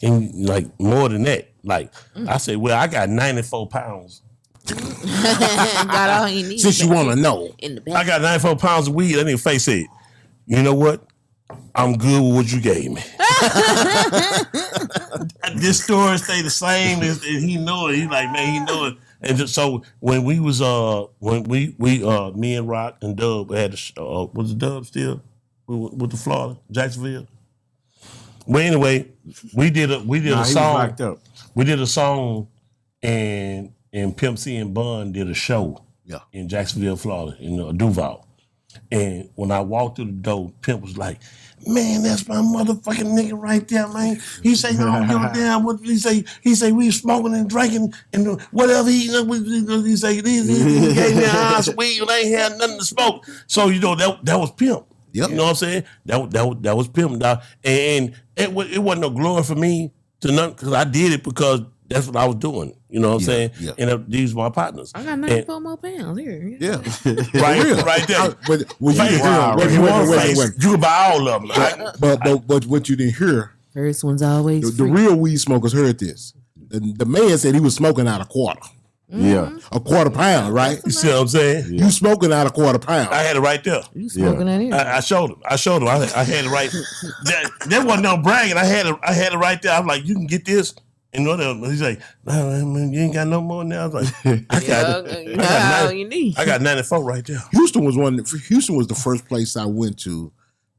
like, more than that? Like, I said, well, I got 94 pounds. Got all you need. Since you want to know. In the back. I got 94 pounds of weed. That nigga Face said, you know what? I'm good with what you gave me. This story stayed the same, and he know it. He's like, man, he know it. And just, so when we was me and Rock and Dub had was the Dub still with the Florida Jacksonville? Well, anyway, we did a song. We did a song, and Pimp C and Bun did a show in Jacksonville, Florida, in Duval. And when I walked through the door, Pimp was like, "Man, that's my motherfucking nigga right there, man." He say, "I don't give a damn what he say." He say, "We smoking and drinking and whatever he say." He gave me an ounce of weed and I ain't had nothing to smoke. So that was Pimp. Yep. You know what I'm saying? That was Pimp, dog. And it wasn't no glory for me to nothing because I did it because that's what I was doing. You know what I'm saying? Yeah. And these were my partners. I got 94 more pounds here. Yeah. Right there. But what you Face. didn't hear, wait. You can buy all of them. Right? But what you didn't hear, First one's always the real weed smokers heard this. The man said he was smoking out a quarter. Yeah. A quarter pound, right? You see what I'm saying? You smoking out a quarter pound. I had it right there. You smoking that here. I showed him. I had it right. There wasn't no bragging. I had it right there. I was like, "You can get this." And he's like, "No, man, you ain't got no more now." I was like, I got 94 right there. Houston was the first place I went to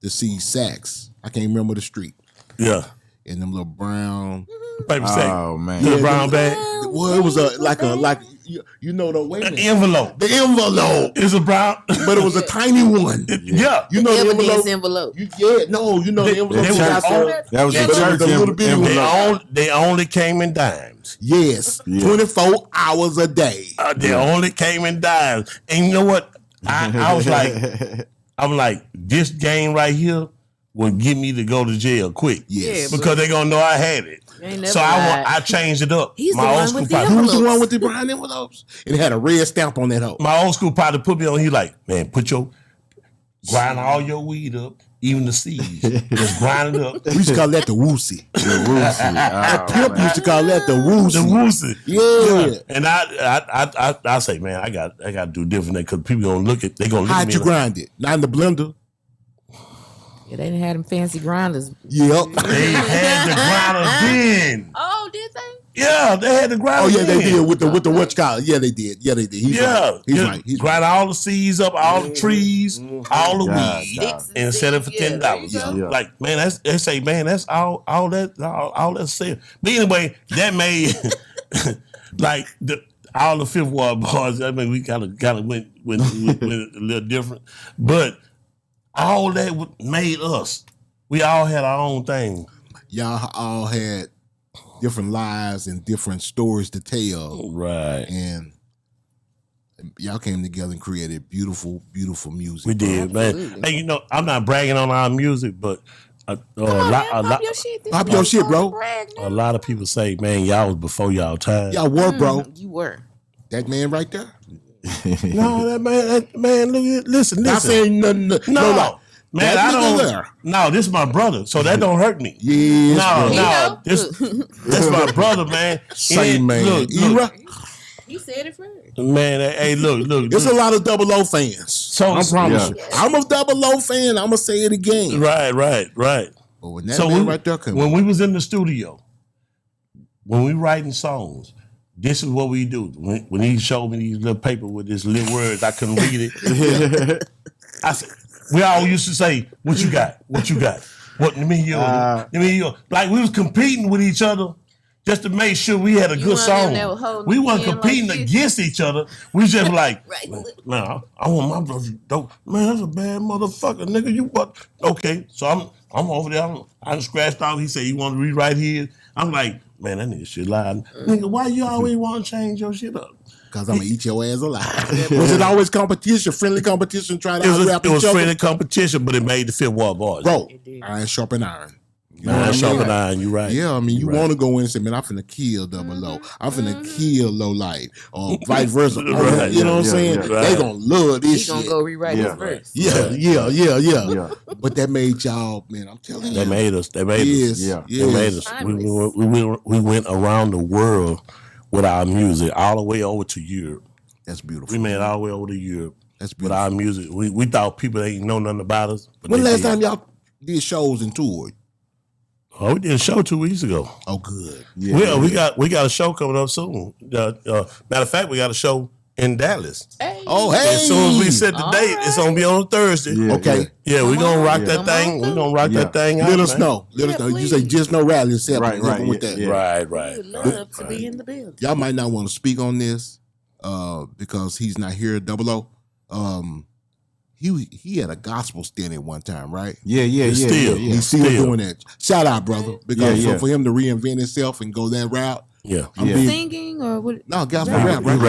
see sax. I can't remember the street. Yeah. And them little brown Paper sack. Oh man. The brown bag. Well, it was wait a minute. The envelope. The envelope. It's a brown. But it was a tiny one. Yeah. You know the envelope. envelope. The envelope. That was the church envelope. They only came in dimes. Yes. Yeah. 24 hours a day. They only came in dimes. And you know what? I was like, I'm like, this game right here will get me to go to jail quick. Yes. Because they're gonna know I had it. So I changed it up. He's my the old one school with the partner. Who was the one with the brown envelopes? It had a red stamp on that hoe. My old school partner put me on. He like, "Man, grind all your weed up, even the seeds. Just grind it up." We used to call that the woosie. Pimp used to call that the The woosie. woosie. Yeah. And I say, man, I got to do different because people gonna look at. They gonna look at How'd me. you like, grind it? Not in the blender. Yeah, they didn't have them fancy grinders. Yep. They had the grinder then. Oh, did they? Yeah, they had the grinder. Oh yeah, they then. did with the what you call it. Yeah, they did. He's right. He's right. He's right. grind all the seeds up, all the trees, all the weed, Sticks and sell it for $10. there you go. Like, man, they say, man, that's all that sale. But anyway, that made like all the Fifth Ward boys. I mean, we kind of went a little different, but all that made us. We all had our own thing. Y'all all had different lives and different stories to tell. Right. And y'all came together and created beautiful, beautiful music. We did, man. Hey, I'm not bragging on our music, but Pop your shit. Pop your shit, bro. a lot of people say, man, y'all was before y'all time. Y'all were, bro. You were. That man right there. No, that man, listen. Not saying nothing. No. Man, that I nigga don't. there. No, this is my brother, so that don't hurt me. Yes, No, bro. that's my brother, man. Same man. Look, Era. He said it first. man. Hey, look. There's a lot of 007 fans. I promise you. I'm a 007 fan. I'm gonna say it again. Right. But when that man right there came when we was in the studio, when we writing songs, this is what we do. When he showed me these little paper with these little words, I couldn't read it. I said, we all used to say, "What you got? What you got? What? Let me hear. Like we was competing with each other just to make sure we had a good song. We weren't competing against each other. We just like, man, I want my brother dope. Man, that's a bad motherfucker, nigga. You what? Okay, so I'm over there. I scratched off. He said he wanted to rewrite his. I'm like, man, that nigga shit lied. Nigga, why you always want to change your shit up? Because I'm going to eat your ass alive. Was it always competition, friendly competition, trying to out-rap It was each other? friendly competition, but it made the Fifth Ward boys. Bro, iron sharpen iron. You know Iron what I mean? sharpen iron, you right. Yeah, I mean, you right. want to go in and say, man, I'm finna kill 00. I'm finna kill low light. Or vice versa. Right. You know what I'm saying? Right. They gonna love this shit. He gonna go rewrite his verse. Yeah. But that made y'all, man, I'm telling you. They made us. They made us. Yes. They made us. We went around the world with our music, all the way over to Europe. That's beautiful. We made it all the way over to Europe. That's with our music. We thought people ain't know nothing about us. But when last time y'all did shows and toured? Oh, we did a show 2 weeks ago. Oh, good. Yeah, we got a show coming up soon. Matter of fact, we got a show in Dallas. Hey. Oh, hey. As soon as we set the date, it's gonna be on a Thursday. Okay. Yeah, we're gonna rock that thing. We're gonna rock that thing out. Let us know. You say just no rally except right with that. Right. We would love to be in the building. Y'all might not want to speak on this because he's not here, 00. he had a gospel stint at one time, right? Yeah. He's still doing that. Shout out, brother, because Yeah. for him to reinvent himself and go that route. Yeah. Singing or what? No, gospel Nah, rap, right?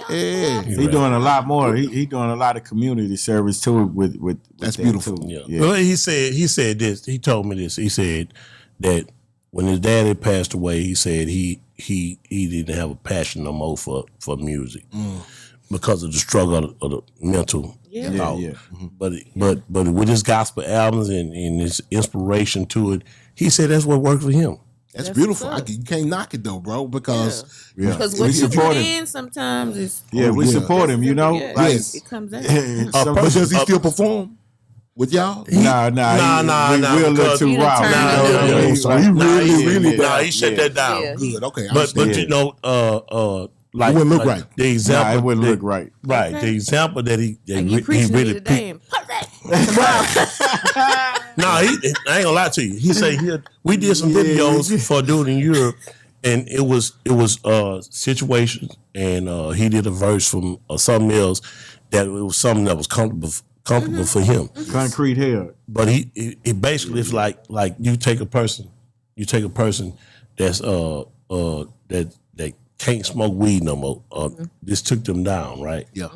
Yeah. He doing a lot more. He doing a lot of community service too with That's that beautiful. too. Yeah. Well, he said this. He told me this. He said that when his dad had passed away, he said he didn't have a passion no more for music because of the struggle of the mental. Yeah. But with his gospel albums and his inspiration to it, he said that's what worked for him. That's beautiful. You can't knock it though, bro, because Because We what you support put him. in sometimes is we support him. You know, yeah, like it comes out. some- but does he still perform with y'all? Nah. We'll look because- too He done raw. turned You know it what I up. mean? So he really he shut that down. Yeah. good. Okay, I But understand. you know, like It wouldn't look like right. The example, It wouldn't look right. Right, Okay. the example that he Like you preaching really it today picked. and No, I ain't gonna lie to you. He said we did some videos for a dude in Europe, and it was situations, and he did a verse from something else that it was something that was comfortable for him. Concrete hell. But he basically it's like you take a person that's that can't smoke weed no more. This took them down, right? Yeah.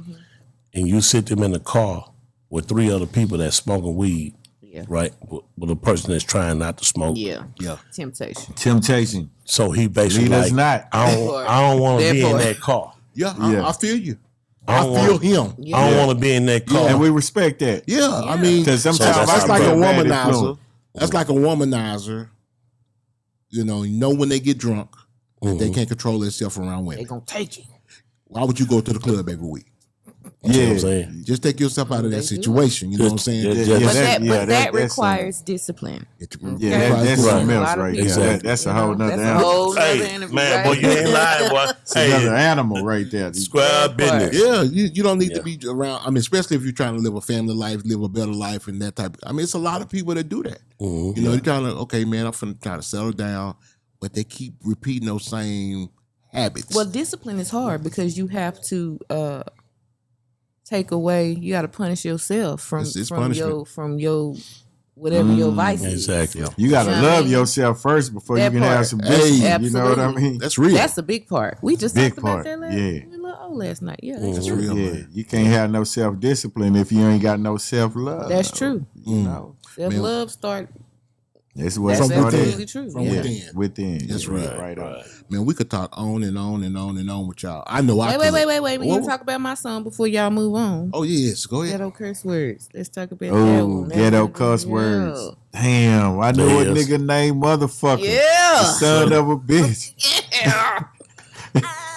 And you sit them in a car with 3 other people that's smoking weed, right? With a person that's trying not to smoke. Yeah. Yeah. Temptation. So he basically Lead us like, not. I don't want to That be in part. that car. Yeah, Yeah. I feel you. I I don't feel want- him. Yeah. I don't want to be in that car. And we respect that. Yeah, I mean, Because sometimes that's that's I like a can be bad womanizer. influence. That's like a womanizer. You know when they get drunk, that they can't control themselves around They women. gonna take you. Why would you go to the club every week? You know what Yeah. I'm saying? Just take yourself out of that They do. situation. You know what I'm saying? Yeah, But that- that that's requires discipline. It Yeah, Okay. that's requires something A else lot of right people- there. Exactly. That's a whole nother That's a animal. whole nother Hey, interview. man, right boy, you ain't there. lying, boy. It's another Hey, animal right there. square That part. business. Yeah, you don't need Yeah. to be around. I mean, especially if you're trying to live a family life, live a better life, and that type. I mean, it's a lot of people that do that. You know, they're trying to, okay, man, I'm finna try to settle down, but they keep repeating those same habits. Well, discipline is hard because you have to take away. You got to punish yourself from It's punishment. from your whatever your vice is. Exactly. You got to You know what I love mean? yourself first before you That can part. have some Hey, discipline. You know what I absolutely. mean? That's real. That's a big part. We just Big talked about part, that last, yeah. we were a little old last night. Yeah, that's That's true. real, Yeah, man. you can't have no self discipline if you ain't got no self love. That's true. You know, Self love start. that's what That's it started. absolutely true. From Yeah. within. Within. That's Yeah, right. Right on. Man, we could talk on and on and on and on with y'all. I know I Wait, could. wait. We What- gonna talk about my song before y'all move on. Oh, yes. Go ahead. Ghetto curse words. Let's talk about that Oh, one. That's ghetto what- cuss yeah. words. Damn, I knew a Yes. nigga named motherfucker. Yeah. Son of a bitch. Yeah.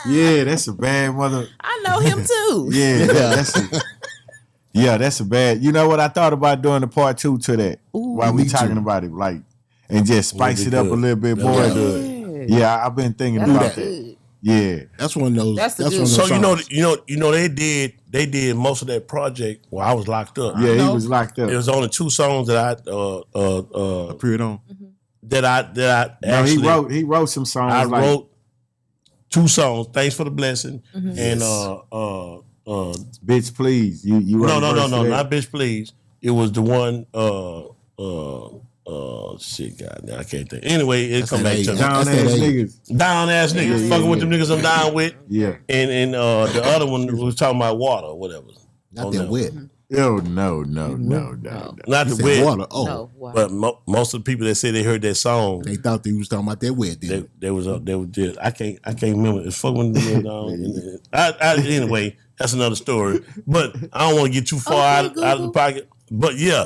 Yeah, that's a bad mother. I know him too. Yeah, that's a bad. You know what? I thought about doing a part 2 to that while we Me talking too. about it, like, and just spice That'd it be up a good. little bit That'd more. be good. Yeah, I've been thinking That's about that. good. Yeah, That's one of those. That's the That's good one of So those you songs. know they did most of that project while I was locked up. yeah, he know. was locked up. It was only 2 songs that Period on. I No, actually he wrote some songs. I like, wrote 2 songs. Thanks for the blessing and "Bitch, Please." You wrote no, a verse for that? not bitch please. It was the one shit, goddamn, I can't think. Anyway, it come that back to age. me. Down That's ass that niggas. Down ass niggas, fucking with them niggas I'm down with. Yeah. And the other one was talking about water or whatever. Not Oh, that no. wet. Oh no. Not He the said wet. water. Oh, No. Wow. But most of the people that said they heard that song, they thought they was talking about that wet. Didn't they was just, I can't remember. It's fucking anyway, that's another story. But I don't want to get too far Okay, out of the Google. pocket. But yeah,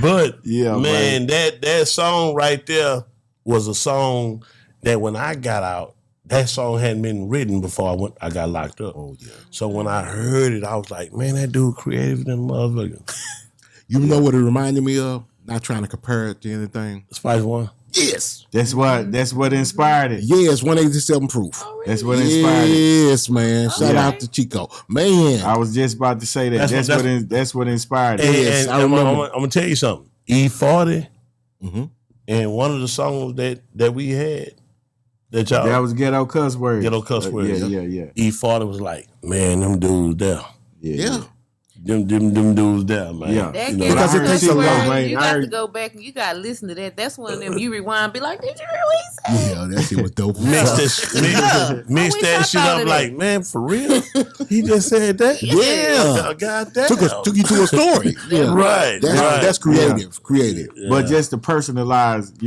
but Yeah, man, that song right there was a song that when I got out, that song hadn't been written before I got locked up. Oh, yeah. So when I heard it, I was like, man, that dude creative than a motherfucker. You know what it reminded me of? Not trying to compare it to anything. Spice One. Yes. That's what inspired it. Yes, 187 proof. That's what inspired it. Yes, man. Shout Yeah. out to Chico. Man. I was just about to say that. That's what inspired And, it. Yes, and I I'm remember. gonna tell you something. E40 Mhm. and one of the songs that we had that y'all That was ghetto cuss words. Ghetto cuss words. Yeah. E40 was like, Man, them dudes there. Yeah. Them dudes there, man. Yeah. That You know, Because it takes a lot, man. You I got to heard- go back and you got to listen to that. That's one of them you rewind and be like, did you really say? Yeah, that shit was dope. mix that, mix I wish I that shit thought up of like, man, for real? He just said that? Yeah. Goddamn. took you to a story. Yeah. Right, That's creative. Creative. But just to personalize,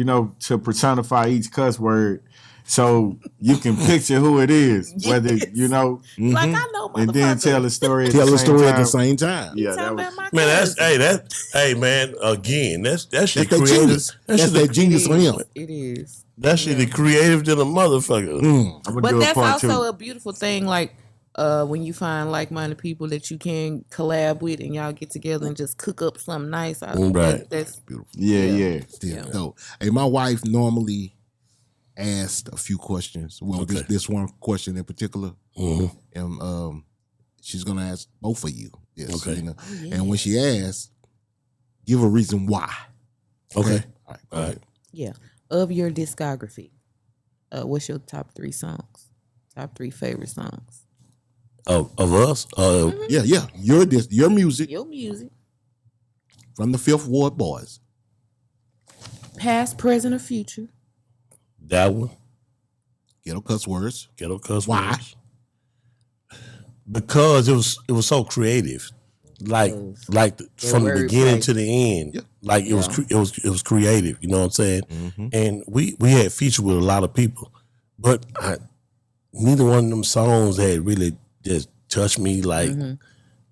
to personify each cuss word, so you can picture who it is, whether Like I know, motherfucker. and then tell the story. Tell the story at the same same time. Yeah, Talking that was. about my Man, that's cousin. hey man, again, that shit That's that creative. genius. That's shit that genius for him. It is. That shit is creative than a motherfucker. I'm gonna But do a that's part also two. a beautiful thing, like when you find like-minded people that you can collab with and y'all get together and just cook up something nice. Right. That's Beautiful. Yeah. Still dope. Hey, my wife normally asked a few questions. Well, this one question in particular, and she's gonna ask both of you. Yes, Okay. And when she asks, give a reason why. Okay. All right. All right. yeah. Of your discography, what's your top 3 songs? Top 3 favorite songs? Of us? Yeah. Your music Your music, from the Fifth Ward Boys. past, present, or future. That one. Ghetto cuss words. Ghetto cuss Why? words. Because it was so creative. Like from the wordplay. beginning to the end. Yeah. Like it was creative, you know what I'm saying? And we had featured with a lot of people. But neither one of them songs had really just touched me like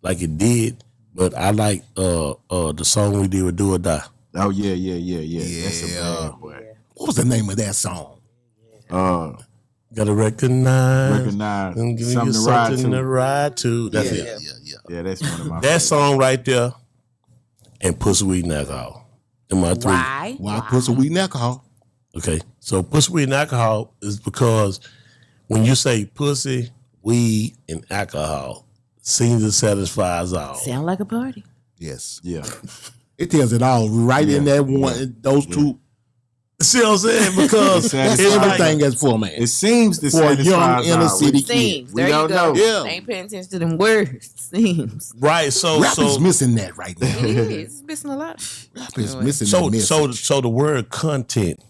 it did. But I like the song we did with Do or Die. Oh yeah. That's a bad boy. What was the name of that song? Gotta recognize Something and give you to ride something to. to ride to. That's Yeah. it. Yeah, that's one of my. That song right there and Pussy Weed and Alcohol. In my 3. Why Pussy Weed and Alcohol? Okay. So Pussy Weed and Alcohol is because when you say pussy, weed, and alcohol, seems to satisfy us all. Sound like a party. Yes. Yeah. It tells it all right in that one. Those two. See what I'm saying? Because That's It's everything as for a man. It seems to For a satisfy young us inner all. city kid. Seems. We There don't you go. know. Yeah. Ain't paying attention to them words. Seems. right. So Rap is missing that right now. It is. It's missing a lot. Rap is Anyway. missing so that message. so the word content.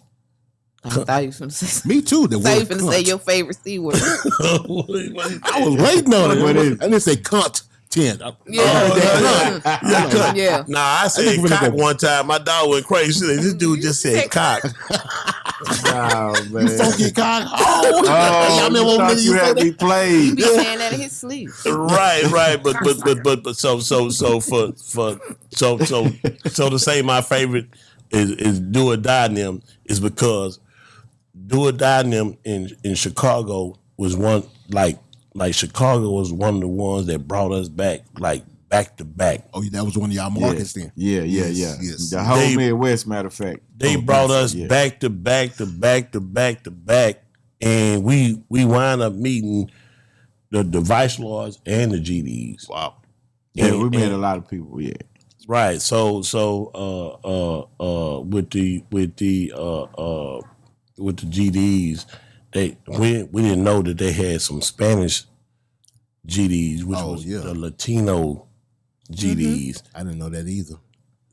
I thought you was going to say Me too. The thought you word was finna say cunt. your favorite C word. I was waiting on it. What is it? I didn't say cunt. 10. Yeah. Nah, I said think we're gonna cock go- one time. My dog went crazy. She said, this dude just said cock. Oh man. Funky cock. Oh, Oh, I remember you when thought you you said had that. me played. Be saying that in his sleep. Right. But so to say my favorite is Do or Die them is because Do or Die them in Chicago was one like Chicago was one of the ones that brought us back to back. Oh, that was one of y'all markets then. Yeah. Yes. The whole They- Midwest, matter of fact. They brought us yeah. back to back, and we wind up meeting the Vice Lords and the GDs. Wow. Yeah, And- we met and- a lot of people. Yeah. Right. So with the GDs, we didn't know that they had some Spanish GDs, which Oh, was yeah. the Latino GDs. I didn't know that either.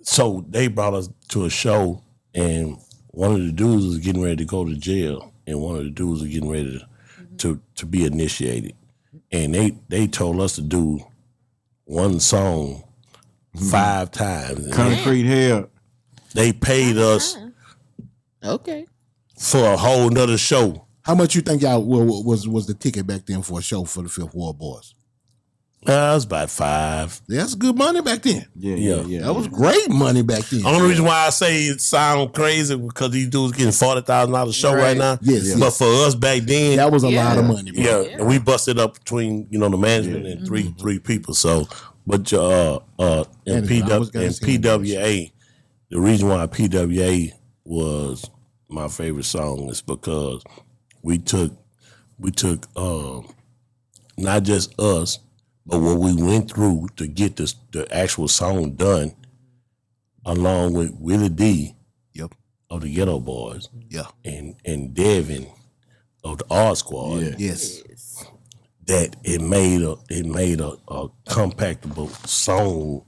So they brought us to a show, and one of the dudes was getting ready to go to jail, and one of the dudes was getting ready to be initiated. And they told us to do one song 5 times. And Concrete Hell. they paid us Okay. for a whole nother show. How much you think y'all was the ticket back then for a show for the Fifth Ward Boys? It was about 5. That's good money back then. Yeah. That was great money back then. Only reason why I say it sound crazy because these dudes getting $40,000 a show right now. Yes, But yes. for us back then, That was a lot of money, bro. yeah, and we busted up between the management and three people. So, but And I was gonna say P.W.A. The reason why P.W.A. was my favorite song is because we took not just us, but what we went through to get the actual song done, along with Willie D Yep. of the Ghetto Boys Yeah. and Devin of the Art Squad. Yeah. Yes. that it made a compactable song.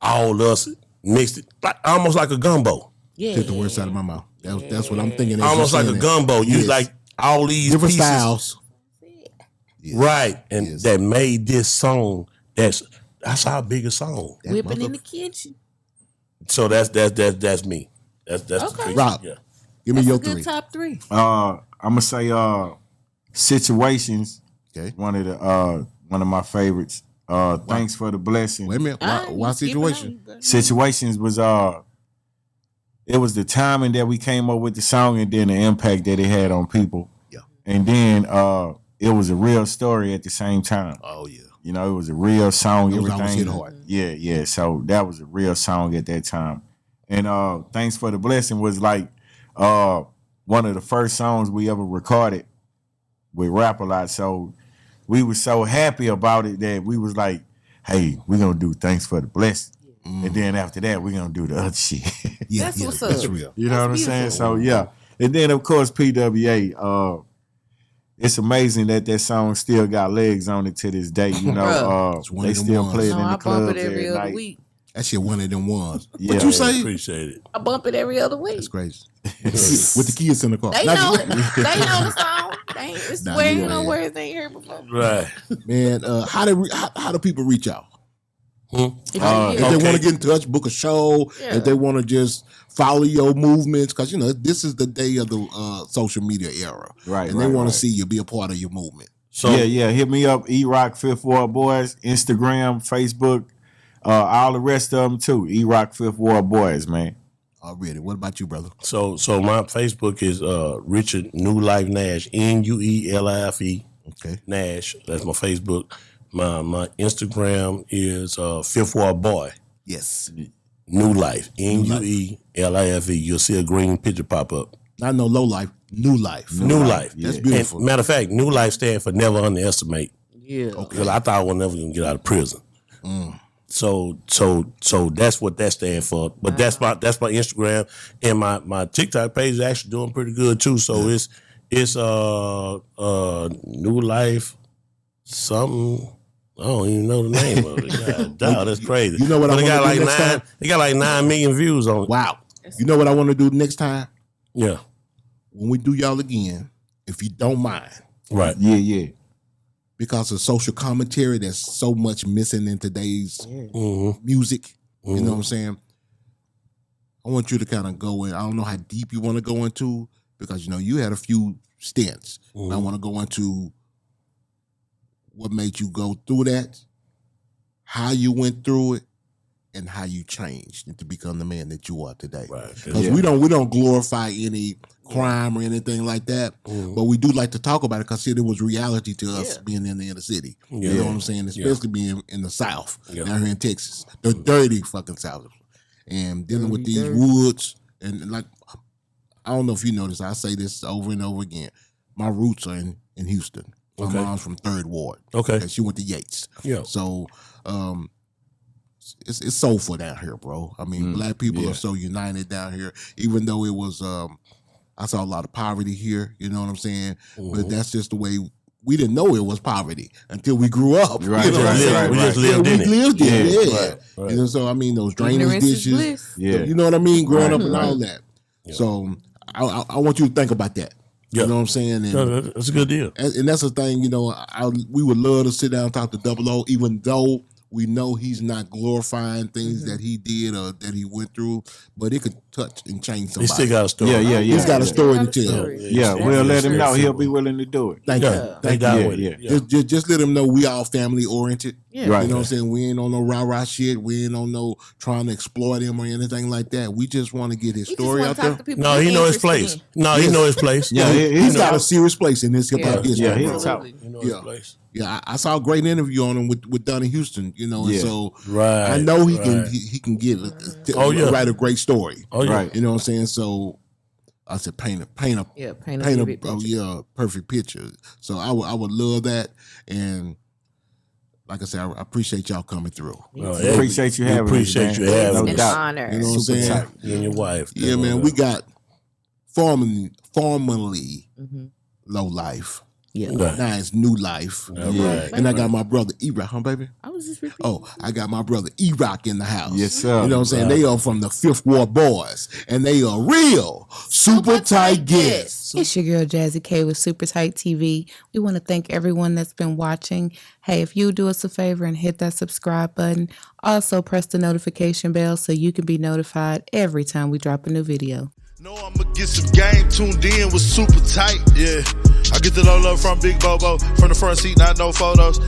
All us mixed it almost like a gumbo. Yeah. Took the words out of my mouth. That's what I'm thinking. Almost like a gumbo. You like all these different pieces. styles. Yes. Right. And that made this song that's our biggest song. Whipping in the kitchen. So that's me. That's the Rob. Yeah. Give me your Good three. top three. I'm gonna say Situations. Okay. One of my favorites. Thanks for the blessing. Wait a minute. Why Situation? Situations was it was the timing that we came up with the song and then the impact that it had on people. Yeah. And then it was a real story at the same time. Oh yeah. You know, it was a real song. Those always Everything. hit hard. Yeah. So that was a real song at that time. And Thanks for the Blessing was like one of the first songs we ever recorded with Rap-A-Lot. So we were so happy about it that we was like, hey, we're gonna do Thanks for the Blessing. And then after that, we're gonna do the other shit. That's what's up. That's real. You know what I'm saying? So yeah. And then of course P.W.A. It's amazing that song still got legs on it to this day. You know, they still play it in the I bump clubs it every other night. week. That shit one of them ones. Yeah. What you say? Appreciate it. I bump it every other week. That's crazy. With the kids in the car. They know it. They know the song. It's Nah, where you you know ain't. words they heard before. Right. Man, how do people reach out? If If you they get- want to get in touch, book a show, Yeah. if they want to just follow your movements, because you know this is the day of the social media era, Right, And they right, want to right. see you, be a part of your movement. So Yeah. Hit me up, E-Rock 5th Ward Boys, Instagram, Facebook, all the rest of them too. E-Rock 5th Ward Boys, man. Already. What about you, brother? So my Facebook is Richard New Life Nash, Nuelife Okay. Nash. That's my Facebook. My Instagram is 5th Ward Boy. Yes. New Life, Nuelife. You'll see a green picture pop up. Not no low life, new life. New Life. That's And beautiful. matter of fact, New Life stands for never underestimate. Yeah. Well, I thought I was never gonna get out of prison. So that's what that stands for. But that's my Instagram, and my TikTok page is actually doing pretty good too. So it's New Life something. I don't even know the name of it. God, dog, that's crazy. You know what But I it got wanna do like next 9. time? It got like 9 million views on it. Wow. You know what I want to do next time? Yeah. When we do y'all again, if you don't mind, Right. Yeah. because of social commentary, there's so much missing in today's music. You know what I'm saying? I want you to kind of go in. I don't know how deep you want to go into, because you know you had a few stints. I want to go into what made you go through that, how you went through it, and how you changed to become the man that you are today. Right. Because we don't glorify any crime or anything like that, but we do like to talk about it because it was reality to us being in the inner city. You know what I'm saying? Especially being in the South, down here in Texas, the dirty fucking South, and dealing with these woods and like, I don't know if you notice, I say this over and over again. My roots are in Houston. My mom's from 3rd Ward. Okay. And she went to Yates. Yeah. So it's soulful down here, bro. I mean, black people are so united down here, even though it was I saw a lot of poverty here, you know what I'm saying? But that's just the way. We didn't know it was poverty until we grew up. Right, you know what I'm saying? We just lived in we it. lived in it, Right. You know, so I mean, those drainage Ignorance is dishes, bliss. Yeah. you know what I mean, growing Right, up and all that. So I want you to think about that. Yeah. You know what I'm saying? And, No, that's a good deal. and that's the thing, you know, we would love to sit down and talk to 007, even though we know he's not glorifying things that he did or that he went through, but it could touch and change somebody. He still got a story. Yeah. He's got a story to tell. Yeah, we'll let him know. He'll be willing to do it. Thank Yeah. you. They Thank got you. with it. Yeah. Just let him know we all family oriented. Yeah. Right. You know what I'm saying? We ain't on no rah-rah shit. We ain't on no trying to exploit him or anything like that. We just want to get his We just story wanna out talk there. to people No, that's he know his interested place. No, he know his place. Yeah, He's got a know. serious place in this hip-hop history. Yeah, he'll bro. talk. He know his Yeah. place. Yeah, I saw a great interview on him with Donnie Houston, you know, and Yeah. so Right, I know he can right. he can give Oh, yeah. write a great story. Oh yeah. Right. You know what I'm saying? So I said paint a paint a vivid picture. perfect picture. So I would love that, and like I said, I appreciate y'all coming through. Well, Appreciate you we having us, appreciate man. you having No An us. doubt. honor. You know what I'm Super saying? tight. You and your wife. Yeah, man, we got formerly Low Life. Yeah. Now it's New Life. right. And I got my brother E-Rock, huh, baby? I was just repeating. Oh, I got my brother E-Rock in the house. Yes, sir. You know what I'm saying? They are from the 5th Ward Boys, and they are real super tight guests. It's your girl Jazzy K with Super Tight TV. We want to thank everyone that's been watching. Hey, if you do us a favor and hit that subscribe button, also press the notification bell so you can be notified every time we drop a new video. Know I'ma get some game tuned in with super tight, yeah. I get the low love from Big Bobo, from the front seat, not no photos.